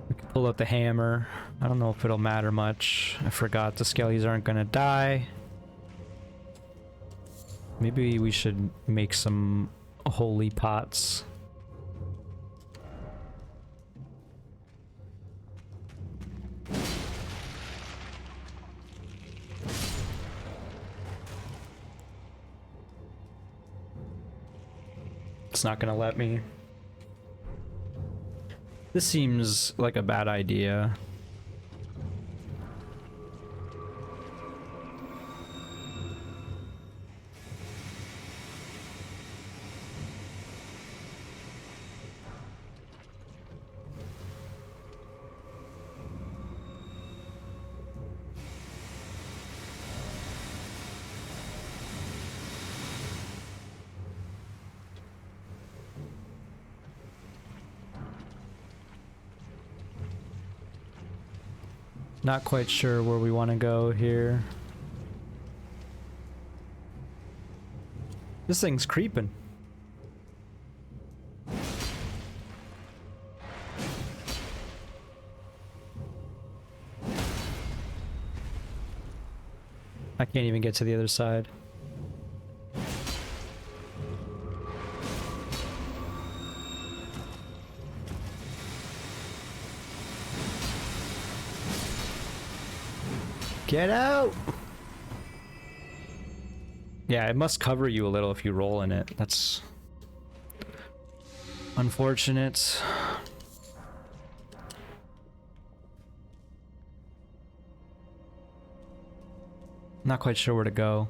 We can pull out the hammer. I don't know if it'll matter much. I forgot the skellies aren't gonna die. Maybe we should make some holy pots. It's not gonna let me. This seems like a bad idea. Not quite sure where we want to go here. This thing's creeping. I can't even get to the other side. Get out! Yeah, it must cover you a little if you roll in it. That's unfortunate. Not quite sure where to go.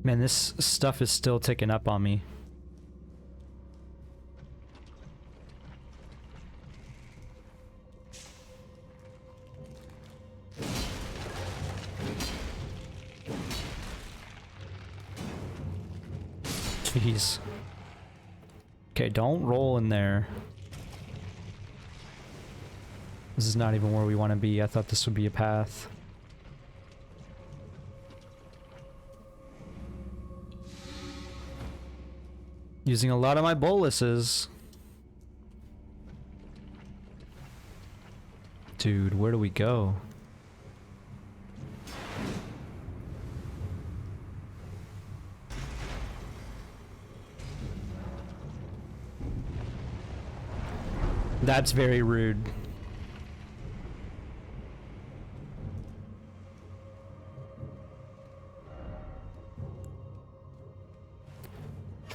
Man, this stuff is still ticking up on me. Jeez. Okay, don't roll in there. This is not even where we want to be. I thought this would be a path. Using a lot of my boluses. Dude, where do we go? That's very rude.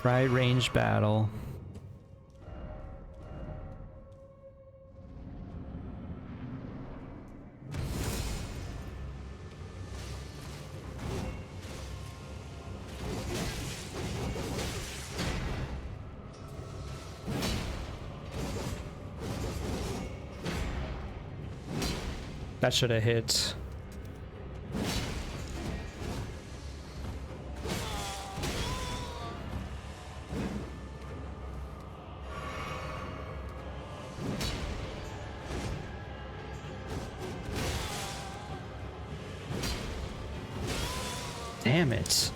Try range battle. That should have hit. Damn it.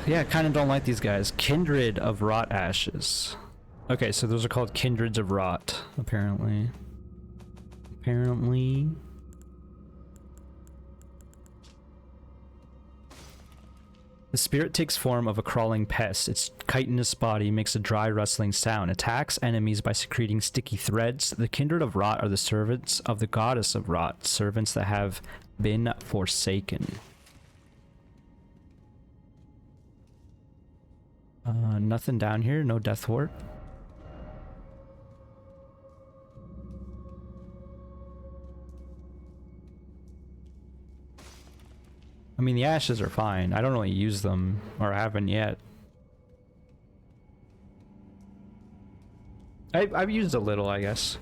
Yeah, I kind of don't like these guys. Kindred of Rot Ashes. Okay, so those are called Kindreds of Rot, apparently. Apparently. The spirit takes form of a crawling pest. Its chitinous body makes a dry rustling sound. Attacks enemies by secreting sticky threads. The Kindred of Rot are the servants of the goddess of Rot, servants that have been forsaken. Nothing down here, no death wart. I mean, the ashes are fine. I don't really use them, or haven't yet. I've used a little, I guess.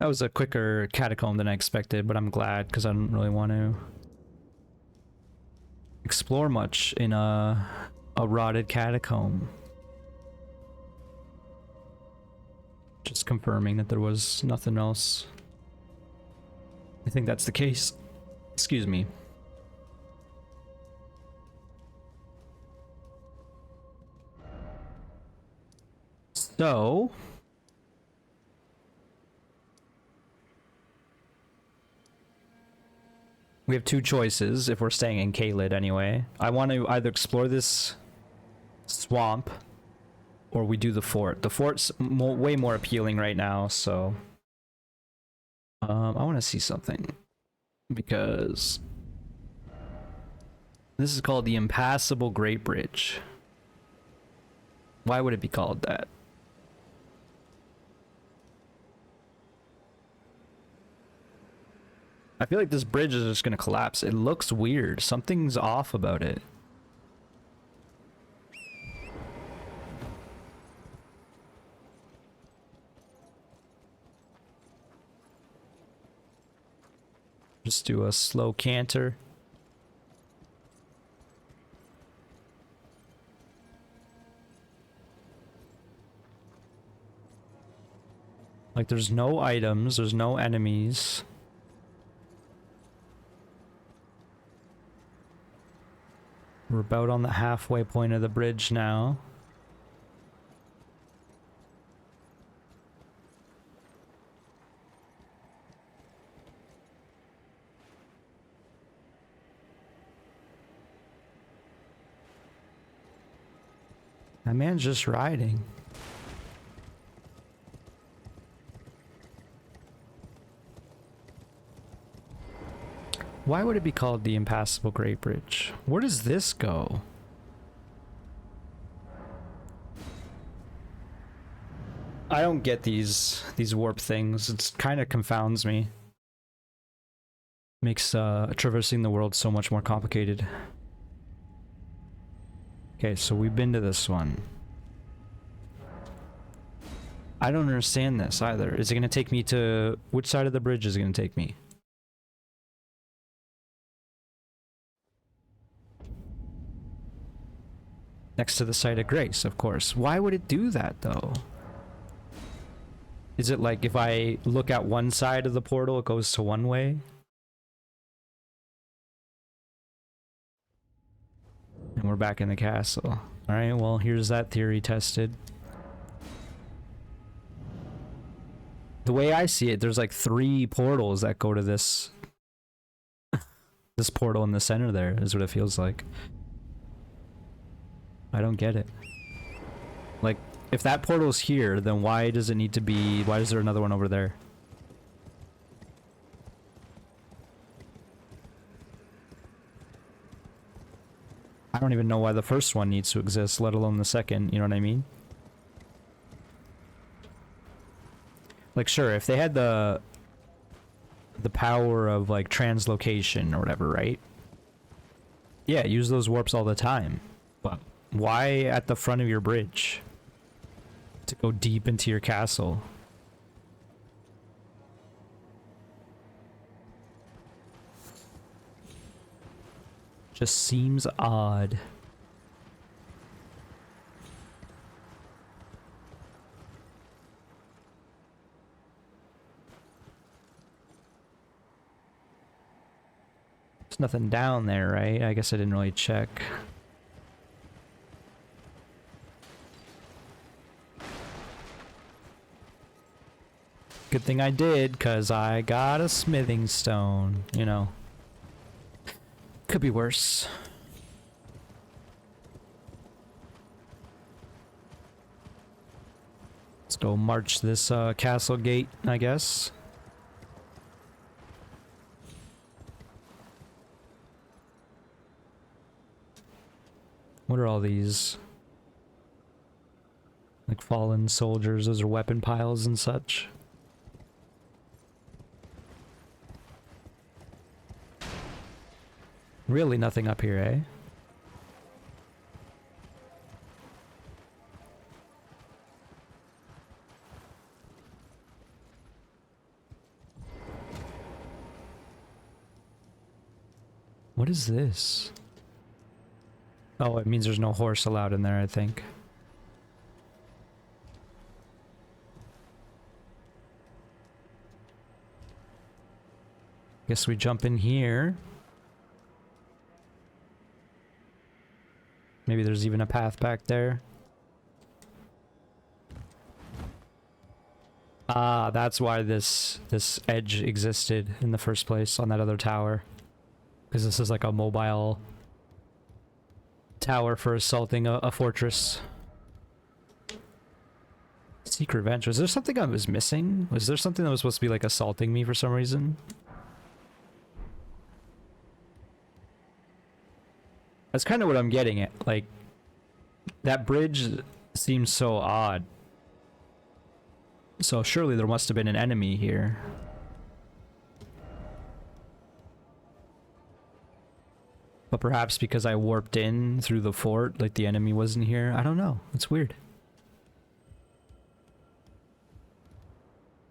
That was a quicker catacomb than I expected, but I'm glad because I don't really want to explore much in a rotted catacomb. Just confirming that there was nothing else. I think that's the case. Excuse me. So we have two choices if we're staying in Caelid anyway. I want to either explore this swamp or we do the fort. The fort's way more appealing right now, so I want to see something because this is called the Impassable Great Bridge. Why would it be called that? I feel like this bridge is just gonna collapse. It looks weird. Something's off about it. Just do a slow canter. Like there's no items, there's no enemies. We're about on the halfway point of the bridge now. That man's just riding. Why would it be called the Impassable Great Bridge? Where does this go? I don't get these warp things. It kind of confounds me. Makes traversing the world so much more complicated. Okay, so we've been to this one. I don't understand this either. Is it going to take me to... Which side of the bridge is it going to take me? Next to the site of grace, of course. Why would it do that, though? Is it like if I look at one side of the portal, it goes to one way? And we're back in the castle. Alright, well, here's that theory tested. The way I see it, there's like 3 portals that go to this... this portal in the center there, is what it feels like. I don't get it. Like, if that portal's here, then why does it need to be... Why is there another one over there? I don't even know why the first one needs to exist, let alone the second, you know what I mean? Like, sure, if they had the power of, like, translocation or whatever, right? Yeah, use those warps all the time. But why at the front of your bridge? To go deep into your castle. Just seems odd. There's nothing down there, right? I guess I didn't really check. Good thing I did, because I got a smithing stone, you know. Could be worse. Let's go march this castle gate, I guess. What are all these? Like fallen soldiers, those are weapon piles and such. Really nothing up here, eh? What is this? Oh, it means there's no horse allowed in there, I think. Guess we jump in here. Maybe there's even a path back there. Ah, that's why this edge existed in the first place on that other tower. Because this is like a mobile tower for assaulting a fortress. Secret vent. Was there something I was missing? Was there something that was supposed to be like assaulting me for some reason? That's kind of what I'm getting at. Like, that bridge seems so odd. So surely there must have been an enemy here. But perhaps because I warped in through the fort, like the enemy wasn't here. I don't know. It's weird.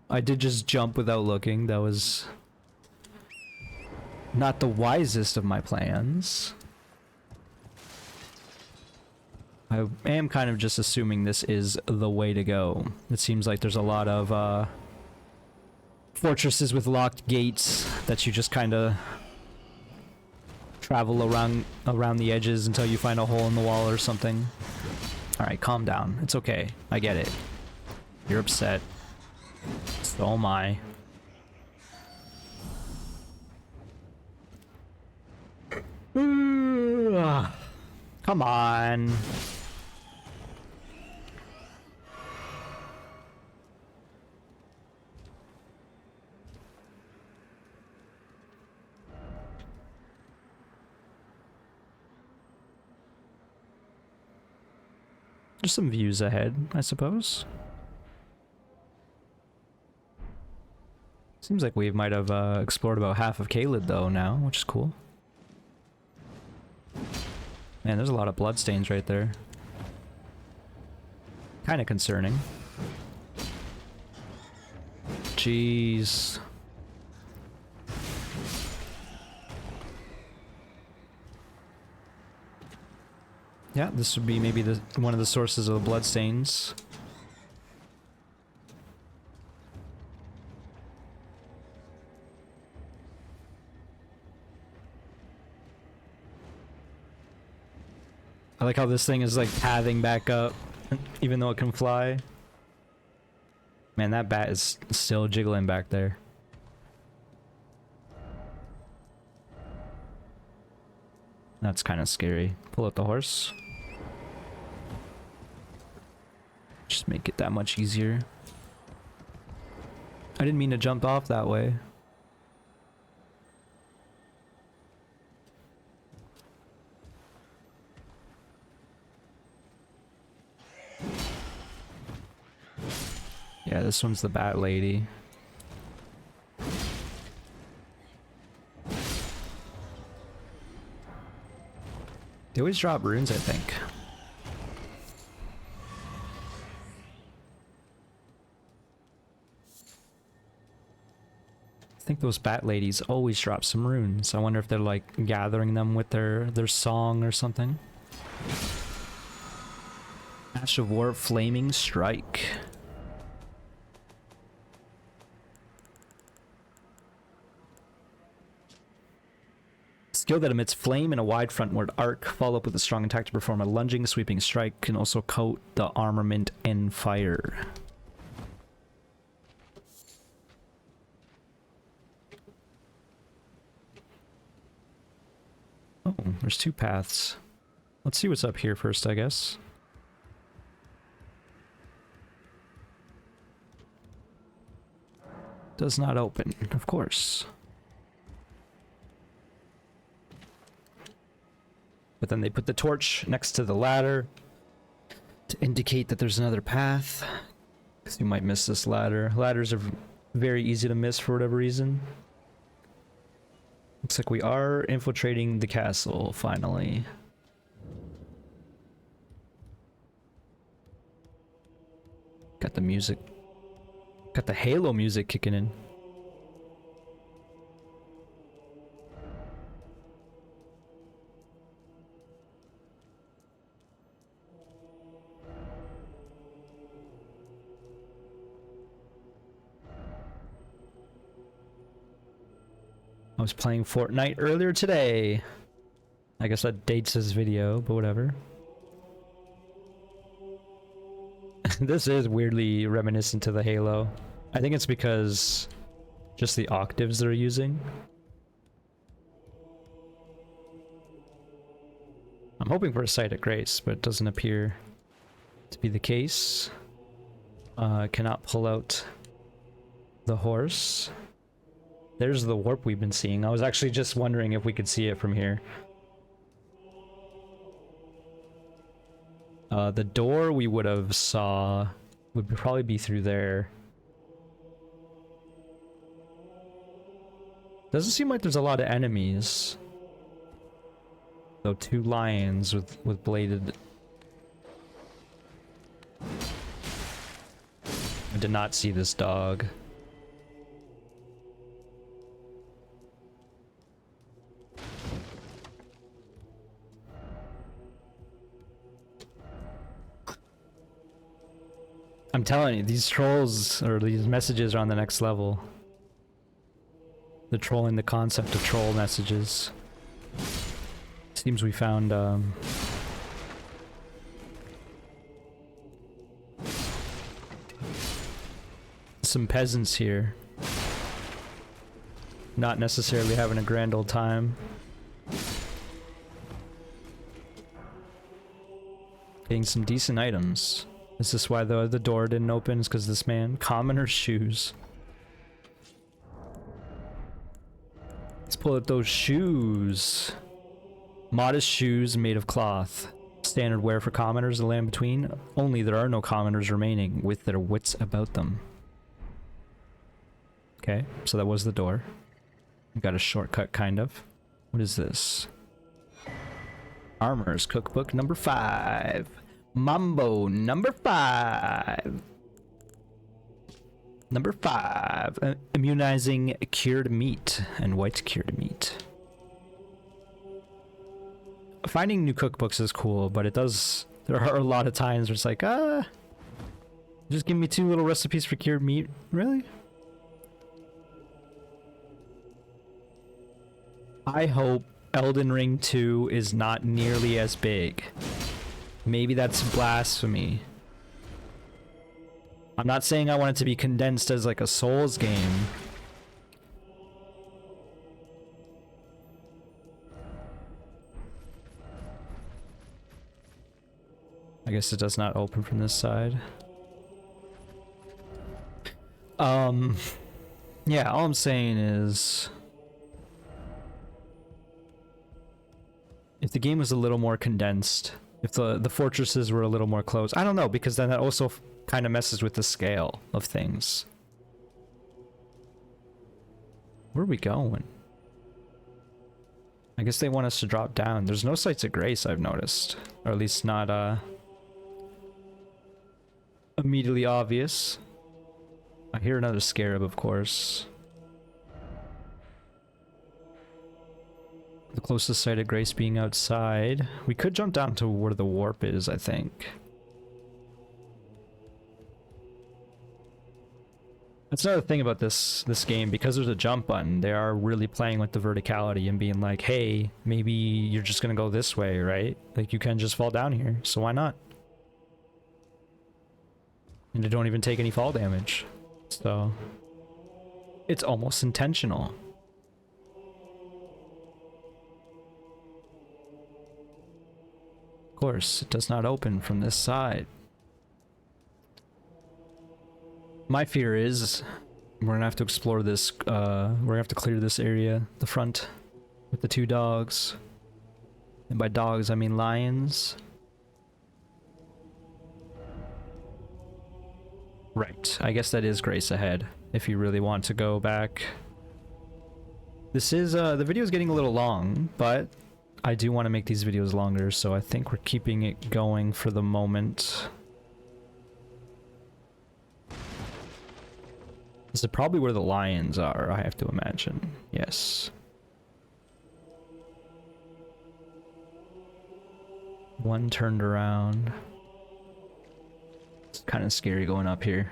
I did just jump without looking. That was not the wisest of my plans. I am kind of just assuming this is the way to go. It seems like there's a lot of fortresses with locked gates that you just kind of travel around the edges until you find a hole in the wall or something. Alright, calm down. It's okay. I get it. You're upset. So am I. Come on. There's some views ahead, I suppose. Seems like we might have explored about half of Caelid though now, which is cool. Man, there's a lot of bloodstains right there. Kind of concerning. Jeez. Yeah, this would be maybe one of the sources of the bloodstains. I like how this thing is like pathing back up, even though it can fly. Man, that bat is still jiggling back there. That's kind of scary. Pull out the horse. Just make it that much easier. I didn't mean to jump off that way. Yeah, this one's the Bat Lady. They always drop runes, I think. I think those Bat Ladies always drop some runes. I wonder if they're like gathering them with their song or something. Ash of War, Flaming Strike. Skill that emits flame in a wide frontward arc. Follow up with a strong attack to perform a lunging, sweeping strike. Can also coat the armament in fire. Oh, there's two paths. Let's see what's up here first, I guess. Does not open, of course. But then they put the torch next to the ladder to indicate that there's another path. Because you might miss this ladder. Ladders are very easy to miss for whatever reason. Looks like we are infiltrating the castle, finally. Got the music. Got the Halo music kicking in. I was playing Fortnite earlier today. I guess that dates this video, but whatever. This is weirdly reminiscent to the Halo. I think it's because just the octaves they're using. I'm hoping for a sight of grace, but it doesn't appear to be the case. Cannot pull out the horse. There's the warp we've been seeing. I was actually just wondering if we could see it from here. The door we would have saw would probably be through there. Doesn't seem like there's a lot of enemies. Though two lions with bladed. I did not see this dog. I'm telling you, these trolls, or these messages are on the next level. They're trolling the concept of troll messages. Seems we found, some peasants here. Not necessarily having a grand old time. Getting some decent items. Is this why the door didn't open? Is because this man? Commoner's shoes. Let's pull out those shoes. Modest shoes made of cloth. Standard wear for commoners, the land between. Only there are no commoners remaining with their wits about them. Okay, so that was the door. We got a shortcut, kind of. What is this? Armor's Cookbook number 5. Mambo number 5. Number 5. Immunizing cured meat and white cured meat. Finding new cookbooks is cool, but it does... There are a lot of times where it's like, just give me 2 little recipes for cured meat? Really? I hope Elden Ring 2 is not nearly as big. Maybe that's blasphemy. I'm not saying I want it to be condensed as like a Souls game. I guess it does not open from this side. Um, yeah, all I'm saying is, if the game was a little more condensed, if the fortresses were a little more close, I don't know, because then that also kind of messes with the scale of things. Where are we going? I guess they want us to drop down. There's no sights of grace, I've noticed. Or at least not, immediately obvious. I hear another scarab, of course. The closest sight of grace being outside. We could jump down to where the warp is, I think. That's another thing about this game, because there's a jump button, they are really playing with the verticality and being like, hey, maybe you're just gonna go this way, right? Like, you can just fall down here, so why not? And they don't even take any fall damage. So, it's almost intentional. Of course, it does not open from this side. My fear is we're gonna have to explore this, we're gonna have to clear this area, the front, with the 2 dogs. And by dogs, I mean lions. Right, I guess that is grace ahead, if you really want to go back. This is, the video is getting a little long, but I do want to make these videos longer, so I think we're keeping it going for the moment. This is probably where the lions are, I have to imagine. Yes. One turned around. It's kind of scary going up here.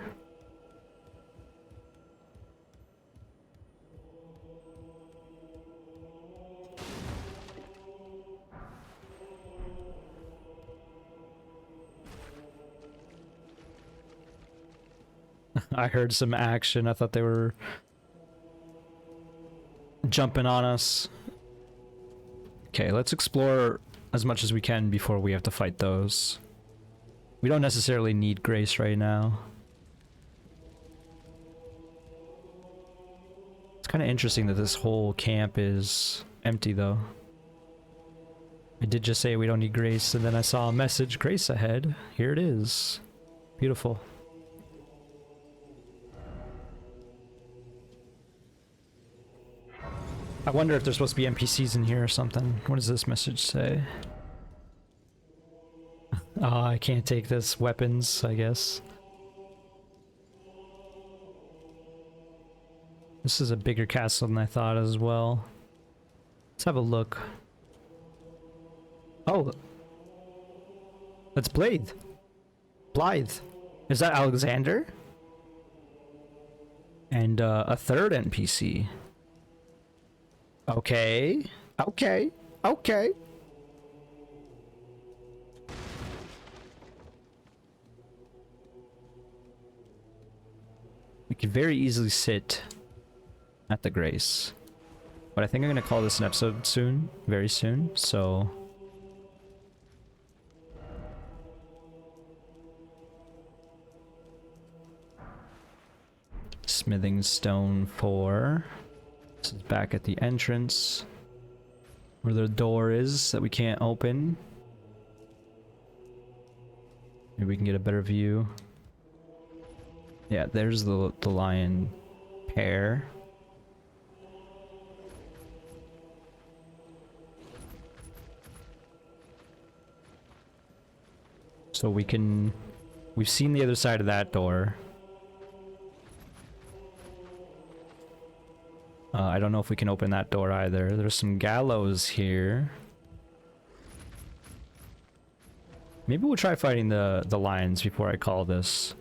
I heard some action. I thought they were jumping on us. Okay, let's explore as much as we can before we have to fight those. We don't necessarily need grace right now. It's kind of interesting that this whole camp is empty, though. I did just say we don't need grace, and then I saw a message, grace ahead. Here it is. Beautiful. I wonder if there's supposed to be NPCs in here or something. What does this message say? Oh, I can't take this. Weapons, I guess. This is a bigger castle than I thought as well. Let's have a look. Oh. That's Blade. Blythe. Is that Alexander? And a third NPC. Okay. Okay. Okay. We could very easily sit at the Grace. But I think I'm going to call this an episode soon. Very soon. So... Smithing stone 4. This is back at the entrance. Where the door is that we can't open. Maybe we can get a better view. Yeah, there's the lion pair. So we've seen the other side of that door. I don't know if we can open that door either. There's some gallows here. Maybe we'll try fighting the lions before I call this.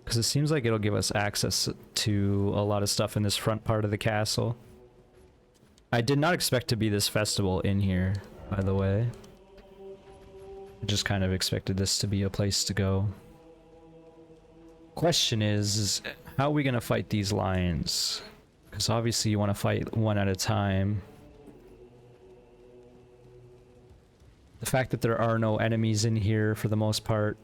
Because it seems like it'll give us access to a lot of stuff in this front part of the castle. I did not expect to be this festival in here, by the way. I just kind of expected this to be a place to go. Question is how are we going to fight these lions? Because obviously you want to fight one at a time. The fact that there are no enemies in here for the most part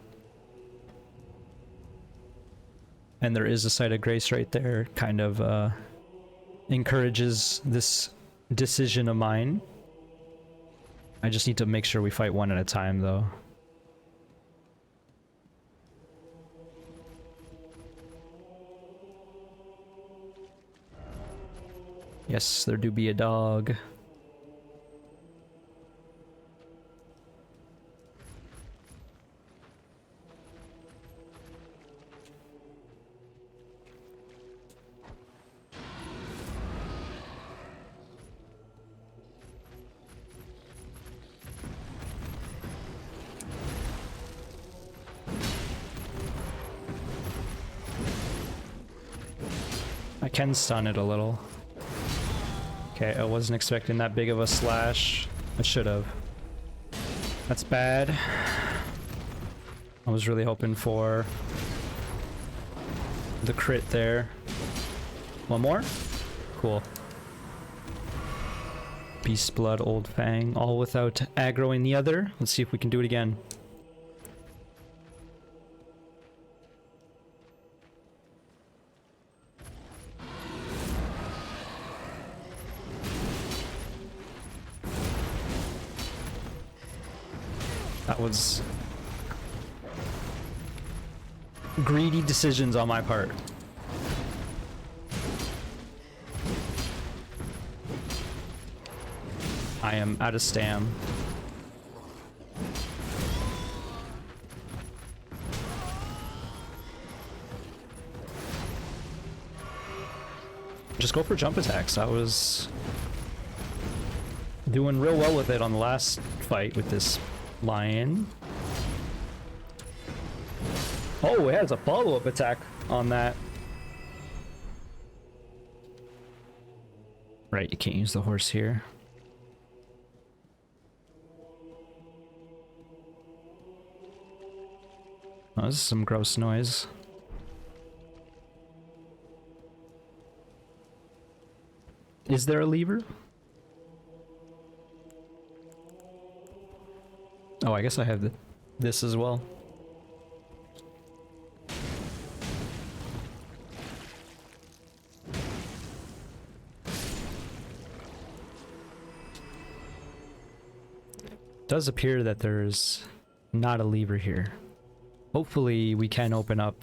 and there is a site of grace right there, kind of encourages this decision of mine. I just need to make sure we fight one at a time, though. Yes, there do be a dog. I can stun it a little. Okay, I wasn't expecting that big of a slash. I should have. That's bad. I was really hoping for the crit there. One more? Cool. Beast Blood, Old Fang, all without aggroing the other. Let's see if we can do it again. That was greedy decisions on my part. I am out of stam. Just go for jump attacks. I was doing real well with it on the last fight with this lion. Oh, it has a follow-up attack on that. Right, you can't use the horse here. Oh, this is some gross noise. Is there a lever? Oh, I guess I have this as well. It does appear that there's not a lever here. Hopefully we can open up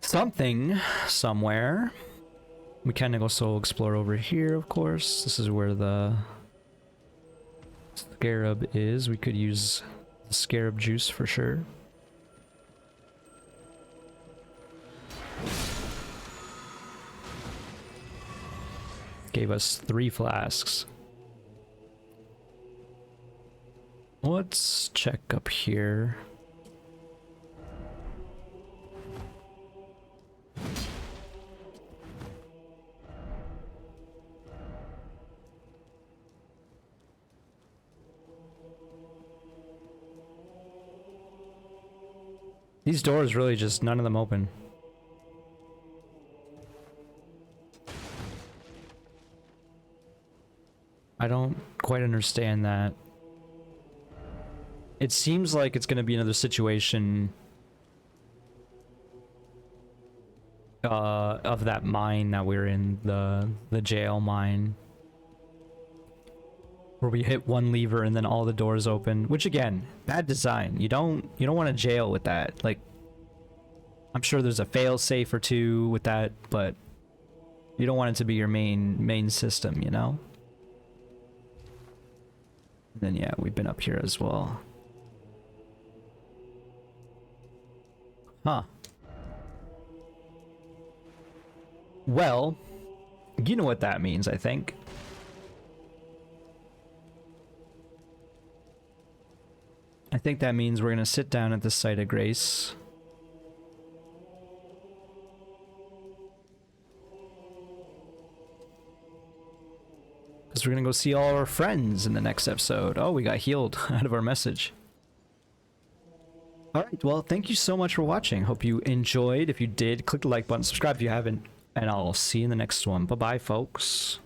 something we can also explore over here, of course. This is where the scarab is. We could use the scarab juice for sure. Gave us 3 flasks. Let's check up here. These doors really just, none of them open. I don't quite understand that. It seems like it's gonna be another situation of that mine that we're in, the jail mine, where we hit one lever and then all the doors open, which again, bad design. You don't want to jail with that. Like, I'm sure there's a fail safe or two with that, but you don't want it to be your main system, you know? And then yeah, we've been up here as well. Huh. Well, you know what that means, I think. I think that means we're gonna sit down at the site of grace. Because we're gonna go see all our friends in the next episode. Oh, we got healed out of our message. Alright, well, thank you so much for watching. Hope you enjoyed. If you did, click the like button, subscribe if you haven't, and I'll see you in the next one. Bye-bye, folks.